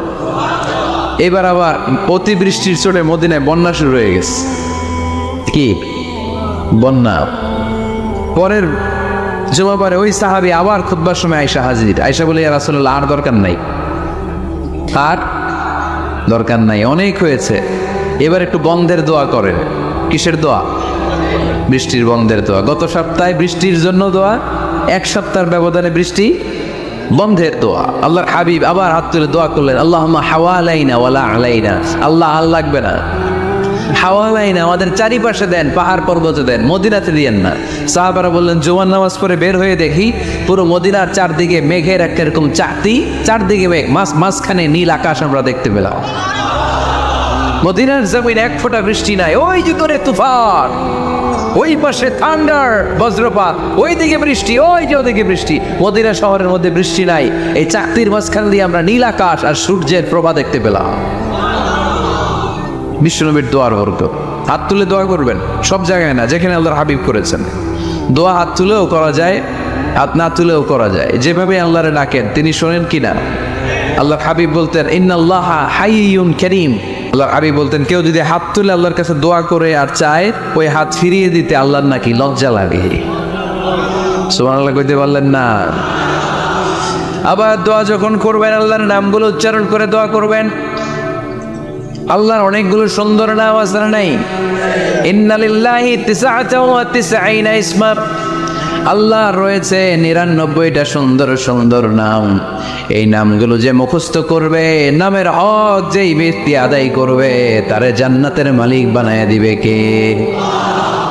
এবার আবার অতিবৃষ্টির চোটে মদিনায় বন্যা শুরু হয়ে গেছে। কি বন্যা? পরের জুমাবারে ওই সাহাবী আবার খুতবার সময় আয়েশা হাজির। আয়েশা বলে, ইয়া রাসূলুল্লাহ আর দরকার নাই, আর দরকার নাই, অনেক হয়েছে, এবার একটু বন্ধের দোয়া করেন। কিসের দোয়া? বৃষ্টির বন্ধের দোয়া। গত সপ্তাহে বৃষ্টির জন্য দোয়া, এক সপ্তাহের ব্যবধানে বৃষ্টি বন্ধের দোয়া। আল্লাহর হাবিব আবার হাত তুলে দোয়া করলেন আল্লাহুম্মা হাওয়ালাইনা ওয়ালা আলাইনা। আল্লাহ আর লাগবে না, হাওয়ালাইনা আমাদের চারিপাশে দেন, পাহাড় পর্বতে দেন, মদিনাতে দিয়েন না। সাহাবারা বললেন জুমার নামাজ পড়ে বের হয়ে দেখি পুরো মদিনার চারদিকে মেঘের একটা এরকম চাকতি, চারদিকে মেঘ, মাঝখানে নীল আকাশ আমরা দেখতে পেলাম। মদিনার জমিন এক ফোঁটা বৃষ্টি নাই। ওই যে তোরে তুফান, ওই পাশে থান্ডার বজ্রপাত, ওই দিকে বৃষ্টি, ওই যে ওদিকে বৃষ্টি। মদিনা শহরের মধ্যে বৃষ্টি নাই, এই চাকতির মাঝখান দিয়ে আমরা নীল আকাশ আর সূর্যের প্রভা দেখতে পেলাম। বিশ্বনবীর দোয়ার বরকত। হাত তুলে দোয়া করবেন, সব জায়গায় না, যেখানে আল্লাহর হাবিব করেছেন। দোয়া হাত তুলেও করা যায়, হাত না তুলেও করা যায়। যেভাবে আল্লাহরে ডাকেন তিনি শোনেন কিনা। আল্লাহর হাবিব বলতেন ইন্নাল্লাহা হাইয়ুন কারীম। আল্লাহর হাবিব বলতেন কেউ যদি হাত তুলে আল্লাহর কাছে দোয়া করে আর চায়, ওই হাত ফিরিয়ে দিতে আল্লাহর নাকি লজ্জা লাগে। সুবহানাল্লাহ কইতে পারলেন না? আবার দোয়া যখন করবেন আল্লাহর নামগুলো উচ্চারণ করে দোয়া করবেন। আল্লাহর অনেকগুলো সুন্দর নাম আছে নাই? ইন্না লিল্লাহি 99 ইসমা। আল্লাহ রয়েছে 99টা সুন্দর সুন্দর নাম। এই নামগুলো যে মুখস্থ করবে, নামের হক যেই ব্যক্তি আদায় করবে, তারে জান্নাতের মালিক বানায় দিবে কে?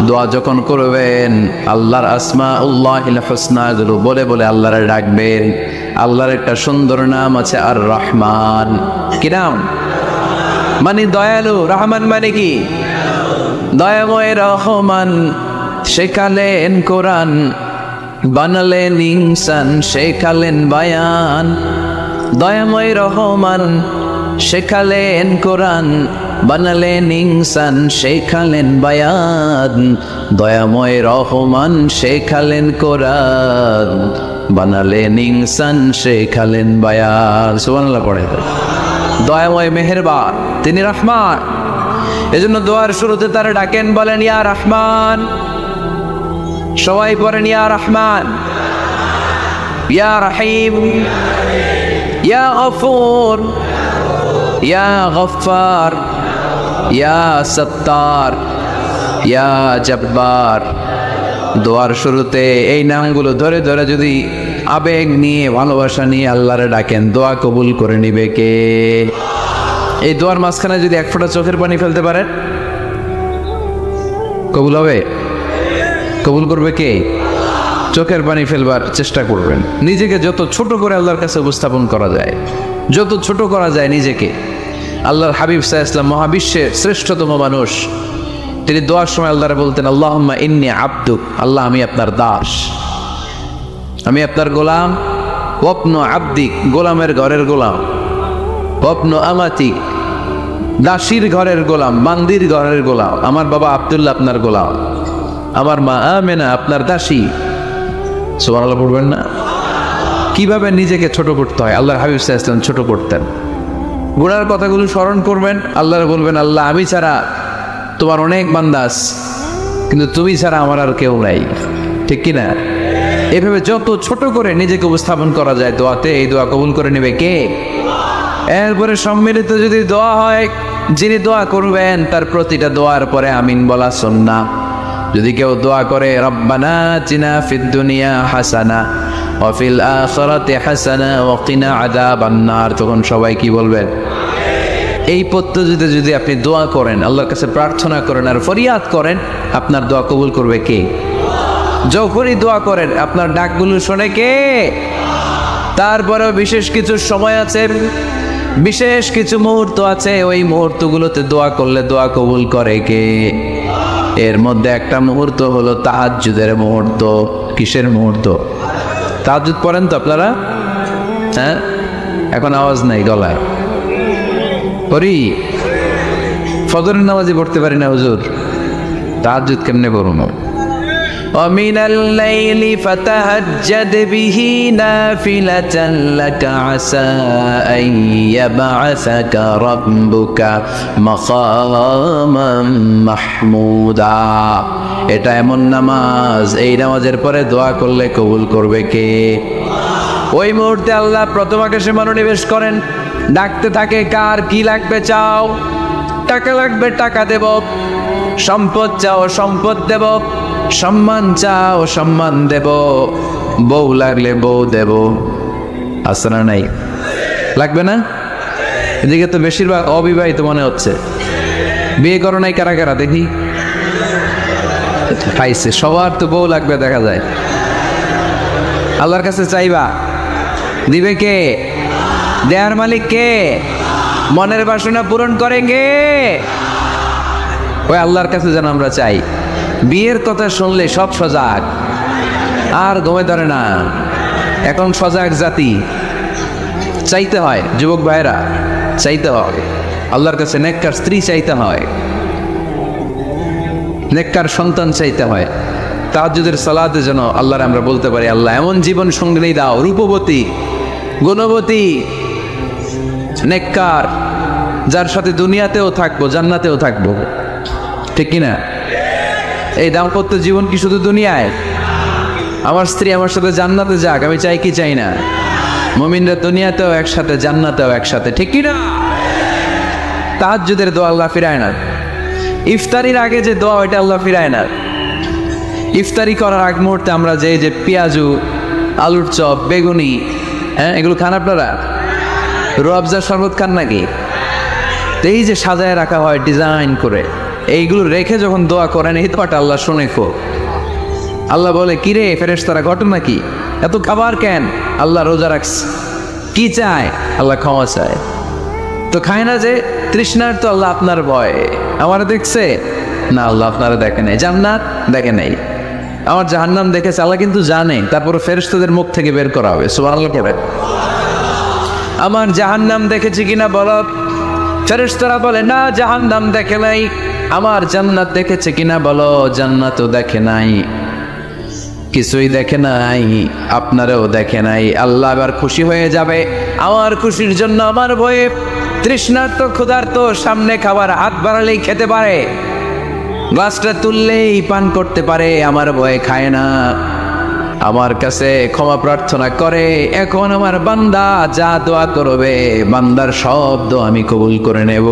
দোয়া যখন করবেন আল্লাহর আসমাউল্লাহিল হুসনা গুলো বলে বলে আল্লাহরে ডাকবেন। আল্লাহর একটা সুন্দর নাম আছে আর রহমান। কি নাম? মানে দয়ালু। রহমান মানে কি? দয়াময়। রহমান শেখালেন কোরআন, বানালেন ইনসান, শেখালেন বায়ান। দয়াময় রহমান শেখালেন কোরআন, বানালেন ইনসান, শেখালেন বায়ান। দয়াময় রহমান শেখালেন কোরআন, বানালেন ইনসান, শেখালেন বায়ান। সুবহানাল্লাহ পড়ে। দয়াময় মেহেরবান, তিনি রহমান। এজন্য দোয়ার শুরুতে তারা ডাকেন, বলেন ইয়া রহমান। সবাই পড়েন ইয়া রহমান, ইয়া রহিম, ইয়া গফুর, ইয়া গফফার, ইয়া সত্তার, ইয়া জব্বার। দোয়ার শুরুতে এই নামগুলো ধরে ধরে যদি আবেগ নিয়ে, ভালোবাসা নিয়ে আল্লাহরে ডাকেন, দোয়া কবুল করে নিবে কে? এই দোয়ার মাঝখানে যদি এক ফোঁটা চোখের পানি ফেলতে পারেন, কবুল হবে? কবুল করবে কে? চোখের পানি ফেলবার চেষ্টা করবেন। নিজেকে যত ছোট করে আল্লাহর কাছে উপস্থাপন করা যায়, যত ছোট করা যায় নিজেকে। আল্লাহর হাবিব সাল্লাল্লাহু আলাইহি ওয়াসাল্লাম মহাবিশ্বের শ্রেষ্ঠতম মানুষ, তিনি দোয়ার সময় আল্লাহরে বলতেন, আল্লাহুম্মা ইন্নী আবদুক, আল্লাহ আমি আপনার দাস, আমি আপনার গোলাম। ওয়াবনু আবদিক, গোলামের ঘরের গোলাম। ওয়াবনু আমাতিক, দাসীর ঘরের গোলাম, বান্দির ঘরের গোলাম। আমার বাবা আব্দুল্লাহ আপনার গোলাম, আমার মা আমেনা আপনার দাসী। সুবহানাল্লাহ পড়বেন না? কিভাবে নিজেকে ছোট করতে হয় আল্লাহর হাবিব সাল্লাল্লাহু আলাইহি ওয়াসাল্লাম ছোট করতেন। গুনার কথাগুলো স্মরণ করবেন, আল্লাহরে বলবেন, আল্লাহ আমি ছাড়া তোমার অনেক বান্দাস, কিন্তু তুমি ছাড়া আমার আর কেউ নাই, ঠিক কিনা? এভাবে যত ছোট করে নিজেকে উপস্থাপন করা যায় দোয়াতে, এই দোয়া কবুল করে নেবে কে? এরপরে সম্মিলিত যদি দোয়া হয়, যিনি দোয়া করবেন তার প্রতিটা দোয়ার পরে আমিন বলা সুন্নাহ। যদি কেউ দোয়া করে রব্বানা আতিনা ফিদ দুনিয়া হাসানা ওয়া ফিল আখিরাতি হাসানা ওয়া কিনা আযাবান নার, তখন সবাই কি বলবেন? এই পদ্ধতিতে যদি আপনি দোয়া করেন, আল্লাহর কাছে প্রার্থনা করেন আর ফরিয়াদ করেন, আপনার দোয়া কবুল করবে কে? যখনই দোয়া করেন আপনার ডাকগুলো শোনে কে? তারপরেও বিশেষ কিছু সময় আছে, বিশেষ কিছু মুহূর্ত আছে, ওই মুহূর্তগুলোতে দোয়া করলে দোয়া কবুল করে কে? এর মধ্যে একটা মুহূর্ত হলো তাহাজ্জুদের মুহূর্ত। কিসের মুহূর্ত? তাহাজ্জুদ পড়েন তো আপনারা? হ্যাঁ, এখন আওয়াজ নাই গলায়। পড়ি, ফজরের নামাজই পড়তে পারি না হুজুর, তাহাজ্জুদ কেমনে পড়ব? ومن الليل فتهجد به نافلة لك عسى أن يبعثك ربك مقاما محمودا। এটা এমন নামাজ, এই নামাজের পরে দোয়া করলে কবুল করবে কে? ওই মুহূর্তে আল্লাহ প্রথম আকাশে মনোনিবেশ করেন, ডাকতে থাকে, কার কি লাগবে চাও? টাকা লাগবে টাকা দেব, সম্পদ চাও সম্পদ দেব, সম্মান চাও সম্মান দেব, বউ লাগলে বউ দেব। আছে না নাই? লাগবে না? এদিকে তো বেশিরভাগ অবিবাহিত মনে হচ্ছে। বিয়ে করো নাই কারা কারা দেখি? পাইছে, সবার তো বউ লাগবে দেখা যায়। আল্লাহর কাছে চাইবা, দিবে কে? দেয়ার মালিক কে? মনের বাসনা পূরণ করে কে? ওই আল্লাহর কাছে যেন আমরা চাই। বিয়ের কথা শুনলে সব সজাগ, আর ঘুমে ধরে না। এখন সজাগ জাতি, চাইতে হয়। যুবক ভাইরা চাইতে হয় আল্লাহর কাছে, নেককার স্ত্রী চাইতে হয়, নেককার সন্তান চাইতে হয়। তাহাজ্জুদের সালাতে যেন আল্লাহর আমরা বলতে পারি, আল্লাহ এমন জীবন সঙ্গিনী দাও, রূপবতী, গুণবতী, নেককার, যার সাথে দুনিয়াতেও থাকবো জান্নাতেও থাকবো, ঠিক কিনা? এই দাম্পত্য জীবন কি শুধু দুনিয়ায়? আমার স্ত্রী আমার সাথে জান্নাতে যাক, আমি চাই কি চাই না? মুমিনরা দুনিয়াতেও একসাথে, জান্নাতেও একসাথে, ঠিক কিনা? তাহাজ্জুদের দোয়া আল্লাহ ফিরায় না। ইফতারির আগে যে দোয়া, ওইটা আল্লাহ ফিরায় না। ইফতারি করার আগ মুহূর্তে আমরা যে পেঁয়াজু, আলুর চপ, বেগুনি, হ্যাঁ এগুলো খান আপনারা? রুয়াবজার শরবত খান নাকি? এই যে সাজায় রাখা হয় ডিজাইন করে, এইগুলো রেখে যখন দোয়া করেন, এই দোয়াটা আল্লাহ শুনে খো। আল্লাহ বলে, কিরে ফেরেশতারা, ঘটনা কি? এত খাবার কেন? আল্লাহ রোজা রাখছে। কি চায়? আল্লাহ ক্ষমা চায়। তো খায় না যে তৃষ্ণার, তো আল্লাহ আপনার ভয়। আমার দেখছে না, আল্লাহ আপনারা দেখে নাই। জান্নাত দেখে নাই, আমার জাহান্নাম দেখেছে আল্লাহ কিন্তু জানে। তারপরে ফেরেশতাদের মুখ থেকে বের করা হবে। সুবহানাল্লাহ পড়ে। আমার জাহান্নাম দেখেছি কিনা বলো? ফেরেশতারা বলে না, জাহান্নাম দেখে নাই। আমার জান্নাত দেখেছে কিনা বলো? জান্নাতও দেখে নাই, কিছুই দেখে নাই, আপনারাও দেখে নাই। আল্লাহ এবার খুশি হয়ে যাবে। আমার খুশির জন্য আমার ভয়ে তৃষ্ণার্ত ক্ষুধার্ত সামনে খাবার হাত বাড়ালেই খেতে পারে, গ্লাসটা তুললেই পান করতে পারে, আমার ভয়ে খায় না, আমার কাছে ক্ষমা প্রার্থনা করে। এখন আমার বান্দা যা দোয়া করবে, বান্দার সব দোয়া আমি কবুল করে নেব।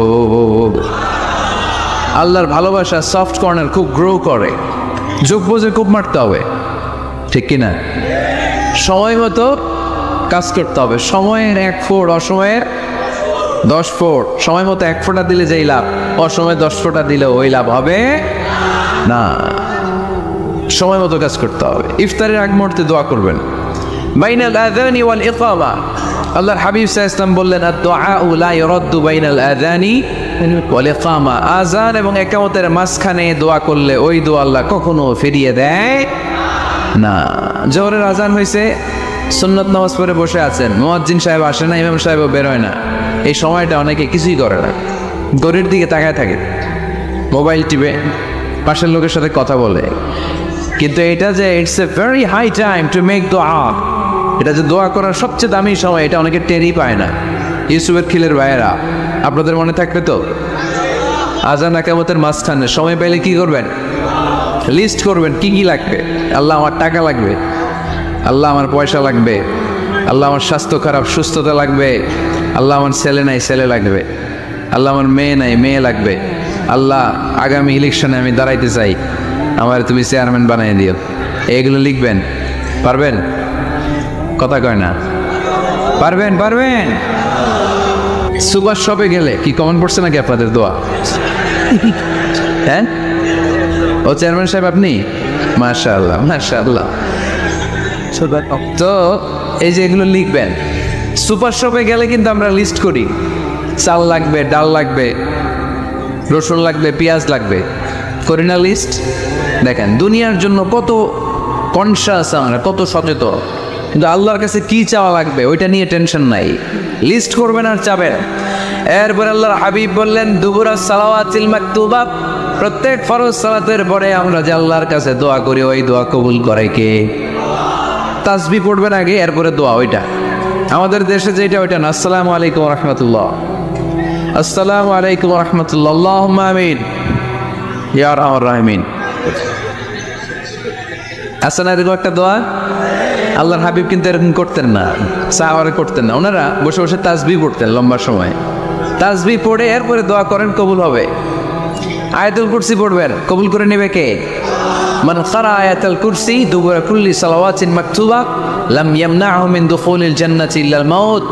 আল্লাহর ভালোবাসা সফট কর্নার খুব গ্রো করে, যোগ বুঝে খুব মারতে হবে, ঠিক কিনা? সময় মতো কাজ করতে হবে। সময়ের এক ফোঁড় অসময়ের 10 ফোঁট, সময় মতো 1 ফোঁটা দিলে যেই লাভ, অসময় 10 ফোঁটা দিলে ওই লাভ হবে না। সময় মতো কাজ করতে হবে। ইফতারের আগ মুহূর্তে দোয়া করবেন। বাইনাল আযানি ওয়াল ইকামা, আল্লাহর হাবিব সাল্লাল্লাহু আলাইহি ওয়াসাল্লাম বললেন, আদ-দুআউ লা ইউরাদ্দু বাইনাল আযানি ওয়াল ইকামা, আযান এবং ইকামতের মাঝখানে দোয়া করলে ওই দোয়া আল্লাহ কখনো ফিরিয়ে দেয় না। জোহরের আযান হয়েছে, সুন্নত নামাজ পড়ে বসে আছেন, মুয়াজ্জিন সাহেব আসে না, ইমাম সাহেবও বেরোয় না, এই সময়টা অনেকে কিছুই করে না, ঘড়ির দিকে তাকায় থাকে, মোবাইল টিপে, পাশের লোকের সাথে কথা বলে। কিন্তু এটা যে it's a very high time to make দোয়া, এটা যে দোয়া করার সবচেয়ে দামি সময়, এটা অনেকে টেরই পায় না। ইউসুফের খিলের ভাইয়েরা, আপনাদের মনে থাকবে তো, আযান ইকামতের মাঝখানে সময় পেলে কি করবেন? লিস্ট করবেন কি কি লাগবে। আল্লাহ আমার টাকা লাগবে, আল্লাহ আমার পয়সা লাগবে, আল্লাহ আমার স্বাস্থ্য খারাপ সুস্থতা লাগবে, আল্লাহ আমার ছেলে নাই ছেলে লাগবে, আল্লাহ আমার মেয়ে নাই মেয়ে লাগবে, আল্লাহ আগামী ইলেকশনে আমি দাঁড়াইতে চাই, আমার তুমি চেয়ারম্যান বানিয়ে দিও। এগুলো লিখবেন, পারবেন? কথা কয় না, পারবেন? পারবেন? সুপার শপে গেলে কি কমন পড়ছে নাকি আপনাদের দোয়া? হ্যাঁ, ও চেয়ারম্যান সাহেব আপনি? মাশাআল্লাহ মাশাআল্লাহ। তো এই যে এগুলো লিখবেন। সুপার শপে গেলে কিন্তু আমরা লিস্ট করি, চাল লাগবে, ডাল লাগবে, রসুন লাগবে, পেঁয়াজ লাগবে, করি না লিস্ট? দেখেন দুনিয়ার জন্য কত কনসাস আমরা, কত সচেতন, কিন্তু আল্লাহর কাছে কি চাওয়া লাগবে ওইটা নিয়ে টেনশন নাই, লিস্ট করবেন আর চাবেন। এরপর আল্লাহর হাবিব বললেন, দুবুরা সালাওয়াতিল মাকতুবা, প্রত্যেক ফরজ সালাতের পরে আমরা যে আল্লাহর কাছে দোয়া করি, ওই দোয়া কবুল করে কে? তাসবিহ পড়বেন আগে, এরপরে দোয়া। ওইটা আমাদের দেশে যেটা, ওইটা না। আসসালামু আলাইকুম ওয়া রাহমাতুল্লাহ, আসসালামু আলাইকুম ওয়া রাহমাতুল্লাহ, আল্লাহুম্মা আমিন ইয়া আরহামার রাহিমিন। আসলে এরকম একটা দোয়া আল্লাহর হাবিব কিন্তু এরকম করতেন না, সাহাবারা করতেন না, ওনারা বসে বসে তাসবিহ পড়তেন লম্বা সময়। তাসবিহ পড়ে এরপরে দোয়া করেন, কবুল হবে। আয়াতুল কুরসি পড়বেন, কবুল করে নেবে কে? মান ক্বারা আয়াতুল কুরসি দুবুরা কুল্লি সালাওয়াতিন মাকতুবা লাম ইয়ামনাহু মিন দুখুলিল জান্নাতি ইল্লাল মাউত,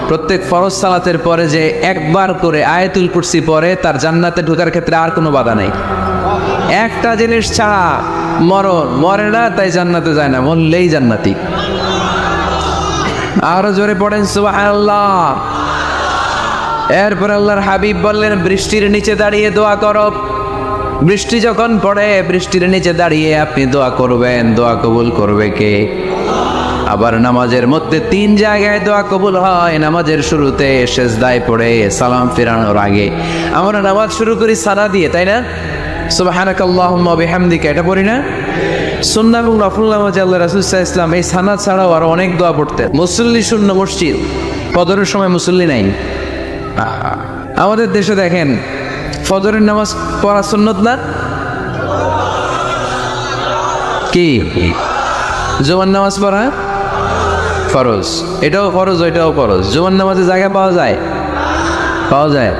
প্রত্যেক ফরজ সালাতের পরে যে একবার করে আয়াতুল কুরসি পড়ে, তার জান্নাতে ঢোকার ক্ষেত্রে আর কোনো বাধা নেই। একটা জিনিস ছাড়া, মরণ, মরে না তাই জান্নাতে যায় না, মরলেই জান্নাতি। আরো জোরে পড়েন সুবহানাল্লাহ। এরপর আল্লাহর হাবিব বললেন, বৃষ্টির নিচে দাঁড়িয়ে দোয়া করো। বৃষ্টি যখন পড়ে, বৃষ্টির নিচে দাঁড়িয়ে আপনি দোয়া করবেন, দোয়া কবুল করবে কে? আবার নামাজের মধ্যে 3 জায়গায় দোয়া কবুল হয়, নামাজের শুরুতে, সেজদায় পড়ে, সালাম ফেরানোর আগে। আমরা নামাজ শুরু করি সানা দিয়ে, তাই না? সুবহানাকাল্লাহুম্মা ওয়া বিহামদিকা, এটা পড়ি না? সুন্নাহ এবং নফল নামাজে আল্লাহ রাসূল সাল্লাল্লাহু আলাইহি ওয়াসাল্লাম এই সানা ছাড়াও আরো অনেক দোয়া পড়তেন। মুসল্লি শূন্য মসজিদ, ফজরের সময় মুসল্লি নাই। আমাদের দেশে দেখেন, ফজরের নামাজ পড়া সুন্নত না? কি জুমার নামাজ পড়া ফরজ, এটাও ফরজ ওইটাও ফরজ। জুমার নামাজে জায়গা পাওয়া যায়? পাওয়া যায়।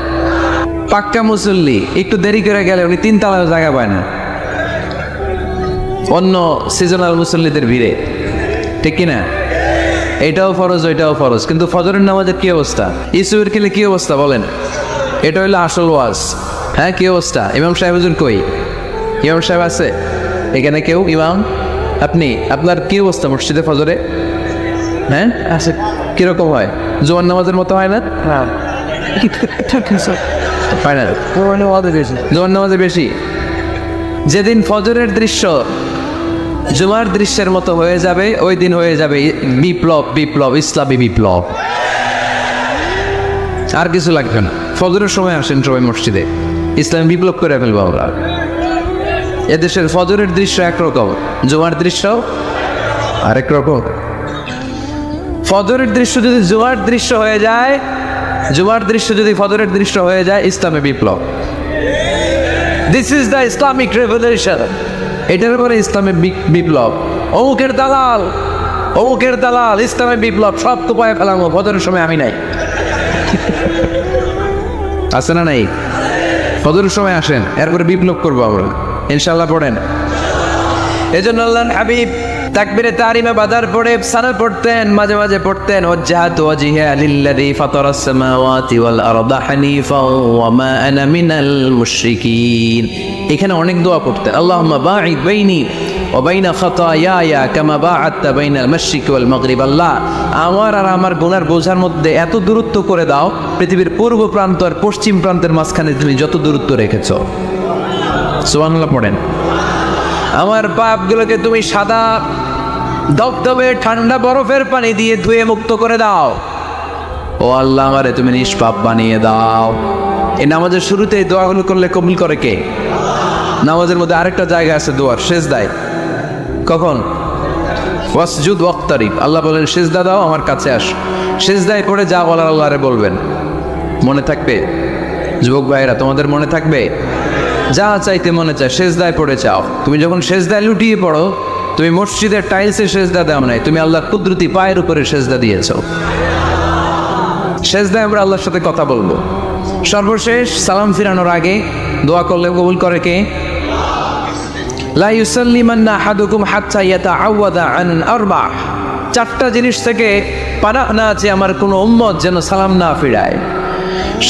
পাক্কা মুসল্লি একটু দেরি করে গেলে উনি 3 তলায় জায়গা পায় না, অন্য সিজনাল মুসল্লিদের ভিড়ে, ঠিক কিনা? এটাও ফরজ ওইটাও ফরজ। কিন্তু ফজরের নামাজের কি অবস্থা? ইসুফের খেলে কি অবস্থা বলেন? এটা হইলো আসল ওয়াজ। হ্যাঁ, কি অবস্থা? ইমাম সাহেব হুজুর কই? ইমাম সাহেব আছে এখানে কেউ? ইমাম আপনি, আপনার কি অবস্থা মসজিদে ফজরে? হ্যাঁ আছে। কিরকম হয়? জুমার নামাজের মতো হয় না? হ্যাঁ, হয় না, জুমার নামাজে বেশি। যেদিন ফজরের দৃশ্য জুমার দৃশ্যের মতো হয়ে যাবে, ওই দিন হয়ে যাবে বিপ্লব, বিপ্লব, ইসলামী বিপ্লব। আর কিছু লাগবে না। ফজরের সময় আসেন সবাই মসজিদে, ইসলামী বিপ্লব করে ফেলবো আমরা। এদেশের ফজরের দৃশ্য একরকম, জুমার দৃশ্য আরেক রকম। ফজরের দৃশ্য যদি জুমার দৃশ্য হয়ে যায়, জুমার দৃশ্য যদি ফজরের দৃশ্য হয়ে যায়, ইসলামী বিপ্লব। This is the Islamic revolution. এটার পরে ইসলামের বিপ্লব। অমুকের দালাল, অমুকের দালাল, ইসলামের বিপ্লব সব তো পায়ে ফেলামো, ফজরের সময় আমি নাই। আছে না নাই? ফজরের সময় আসেন, এরপরে বিপ্লব করবো আমরা ইনশাল্লাহ। পড়েন। এই জন্য আল্লাহর হাবিব তাকবীরে তাহরিমে বাদার পড়ে সানা পড়তেন, মাঝে মাঝে পড়তেন ওয়াজহাতু ওয়াজহিয়া লিল্লাযী ফাতারাস সামাওয়াতি ওয়াল আরদা হানিফাও ওয়া মা আনা মিনাল মুশরিকিন। এখানে অনেক দোয়া পড়তেন, আল্লাহুম্মা বাঈদ বাইনি ওয়া বাইনা খাতায়ায়া কামা বাআদতা বাইনাল মাশরিকি ওয়াল মাগরিব। আল্লাহ, আমার আর আমার গুনার বোঝার মধ্যে এত দূরত্ব করে দাও, পৃথিবীর পূর্ব প্রান্ত আর পশ্চিম প্রান্তের মাঝখানে তুমি যত দূরত্ব রেখেছো। সুবহানাল্লাহ পড়েন। আমার পাপগুলোকে তুমি সাদা দবদবে ঠান্ডা বরফের পানি দিয়ে ধুয়ে মুক্ত করে দাও। ও আল্লাহ, আমারে তুমি নিষ্পাপ বানিয়ে দাও। এই নামাজের শুরুতে এই দোয়াগুলো করলে কবুল করে কে? নামাজের মধ্যে আরেকটা জায়গা আছে দোয়ার, সেজদায়। কখন? ওয়াসজুদ ওয়াক্তারিব। আল্লাহ বলেন সেজদা দাও, আমার কাছে আস। সেজদায় পড়ে যা বলার আল্লাহরে বলবেন। মনে থাকবে যুবক ভাইরা? তোমাদের মনে থাকবে? যা চাইতে মনে চায় সেজদায় পড়ে চাও। তুমি যখন সেজদায় লুটিয়ে পড়ো, তুমি মসজিদের টাইলসে সেজদা দাও নাই, তুমি আল্লাহর কুদরতি পায়ের উপরে সেজদা দিয়েছো। সেজদায় আমরা আল্লাহর সাথে কথা বলবো। সর্বশেষ সালাম ফিরানোর আগে দোয়া করলে কবুল করে কে? লা ইউসাল্লিমান্না আহাদুকুম হাত্তা ইয়াতাআওয়াদা আন আরবা। চারটা জিনিস থেকে পানাহ না আছে আমার কোনো উম্মত যেন সালাম না ফিরায়।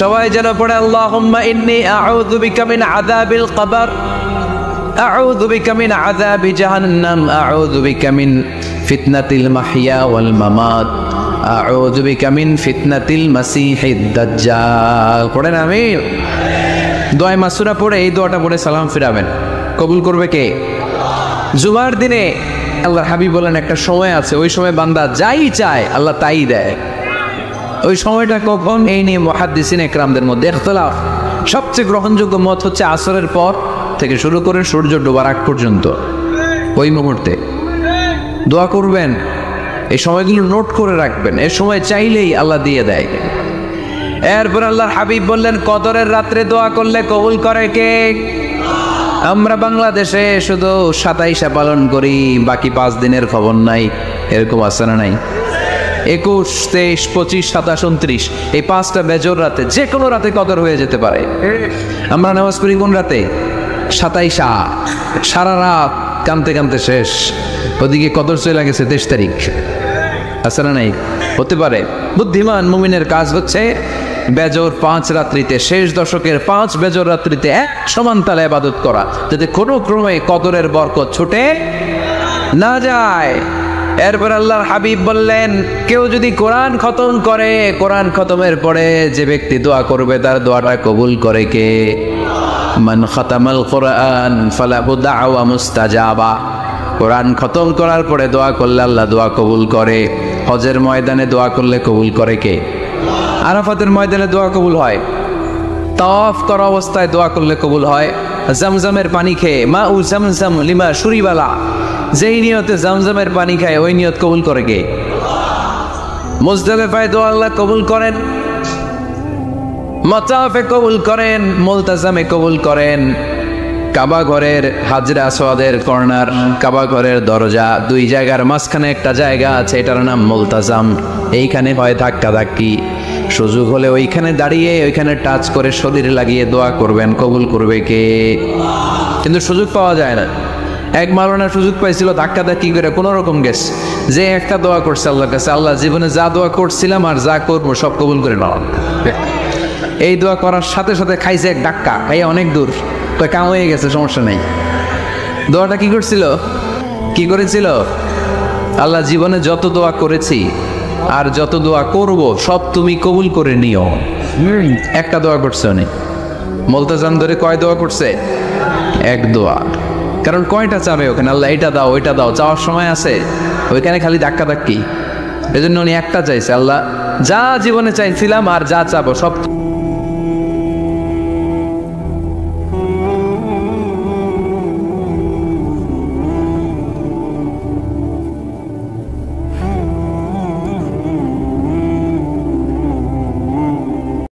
সবাই যেন পড়ে আল্লাহুম্মা ইন্নী আউযু বিকা মিন আযাবিল কবর, আউযু বিকা মিন আযাবি জাহান্নাম, আউযু বিকা মিন ফিতনাতিল মাহইয়া ওয়াল মামাত, আউযু বিকা মিন ফিতনাতিল মাসিহিদ দাজ্জাল। পড়েন আমিন। দোয়া মাসুরা পড়ে এই দোয়াটা পড়ে সালাম ফিরাবেন। কবুল করবে কে? জুমার দিনে আল্লাহর হাবিব বলেন একটা সময় আছে, ওই সময় বান্দা যাই চায় আল্লাহ তাই দেয়। ওই সময়টা কখন? এই নিয়ে মুহাদ্দিসিন ইকরামদের মধ্যে ইখতিলাফ। সবচেয়ে গ্রহণযোগ্য মত হচ্ছে আসরের পর থেকে শুরু করে সূর্য ডোবার আগ পর্যন্ত। ওই মুহূর্তে দোয়া করবেন, এই সময়গুলো নোট করে রাখবেন, এর সময় চাইলেই আল্লাহ দিয়ে দেয়। এরপর আল্লাহর হাবিব বললেন কদরের রাত্রে দোয়া করলে কবুল করে কে? আমরা বাংলাদেশে শুধু 27 পালন করি, বাকি 5 দিনের খবর নাই। এরকম আছে না নাই? 21, 23, 25, 27, 29 এই 5টা বেজর রাতে, যে কোনো রাতে কদর হয়ে যেতে পারে। আমরা নামাজ পড়ি কোন রাতে? 27। সারা রাত কানতে কানতে শেষ, ওদিকে কদর চলে গেছে 23 তারিখ। আছে না নাই? হতে পারে। বুদ্ধিমান মুমিনের কাজ হচ্ছে বেজর 5 রাত্রিতে, শেষ দশকের 5 বেজর রাত্রিতে এক সমান তালে ইবাদত করা, যাতে কোনো ক্রমে কদরের বরকত ছুটে না যায়। এরপর আল্লাহর হাবিব বললেন কেউ যদি কোরআন খতম করে, কোরআন খতমের পরে যে ব্যক্তি দোয়া করবে তার দোয়াটা কবুল করে কে? মান খাতামাল কোরআন ফালাহু দাওয়া মুস্তাজাবা। কোরআন খতম করার পরে দোয়া করলে আল্লাহ দোয়া কবুল করে। হজের ময়দানে দোয়া করলে কবুল করে কে? আরাফাতের ময়দানে দোয়া কবুল হয়। তাওয়াফ করা অবস্থায় দোয়া করলে কবুল হয়। জামজামের পানি খেয়ে মা উ জামজাম লিমা শুরিবালা, যেই নিয়তে জামজামের পানি খায় ওই নিয়ত কবুল করে কে? মুজদালিফায় দোয়া আল্লাহ কবুল করেন, মাতাফে কবুল করেন, মুলতাজামে কবুল করেন। কাবা ঘরের হাজরে আসওয়াদের কর্নার, কাবা ঘরের দরজা, 2 জায়গার মাঝখানে একটা জায়গা আছে, এটার নাম মুলতাজাম। এইখানে হয় ধাক্কা ধাক্কি, সুযোগ হলে ওইখানে দাঁড়িয়ে ওইখানে টাচ করে শরীর লাগিয়ে দোয়া করবেন, কবুল করবে কে? কিন্তু সুযোগ পাওয়া যায় না। এক মাওলানা সুযোগ পাইছিল, ধাক্কা ধাক্কি করে কোনো রকম গেছে, যে একটা দোয়া করছে আল্লাহর কাছে, আল্লাহ জীবনে যা দোয়া করছিলাম আর যা করবো সব কবুল করে নাও। এই দোয়া করার সাথে সাথে খাইছে এক ধাক্কা, খাইয়া অনেক দূর, তো কাম হয়ে গেছে, সমস্যা নেই। দোয়াটা কি করছিল? কি করেছিল? আল্লাহ জীবনে যত দোয়া করেছি আর যত দোয়া করব সব তুমি কবুল করে নিও। একটা দোয়া করছে উনি। মুলতাজাম ধরে কয় দোয়া করছে? এক দোয়া। কারণ কয়টা চাবে ওখানে? আল্লাহ এটা দাও ওইটা দাও, চাওয়ার সময় আছে? ওইখানে খালি ধাক্কা ধাক্কি। এই জন্য উনি একটা চাইছে, আল্লাহ যা জীবনে চাইছিলাম আর যা চাবো সব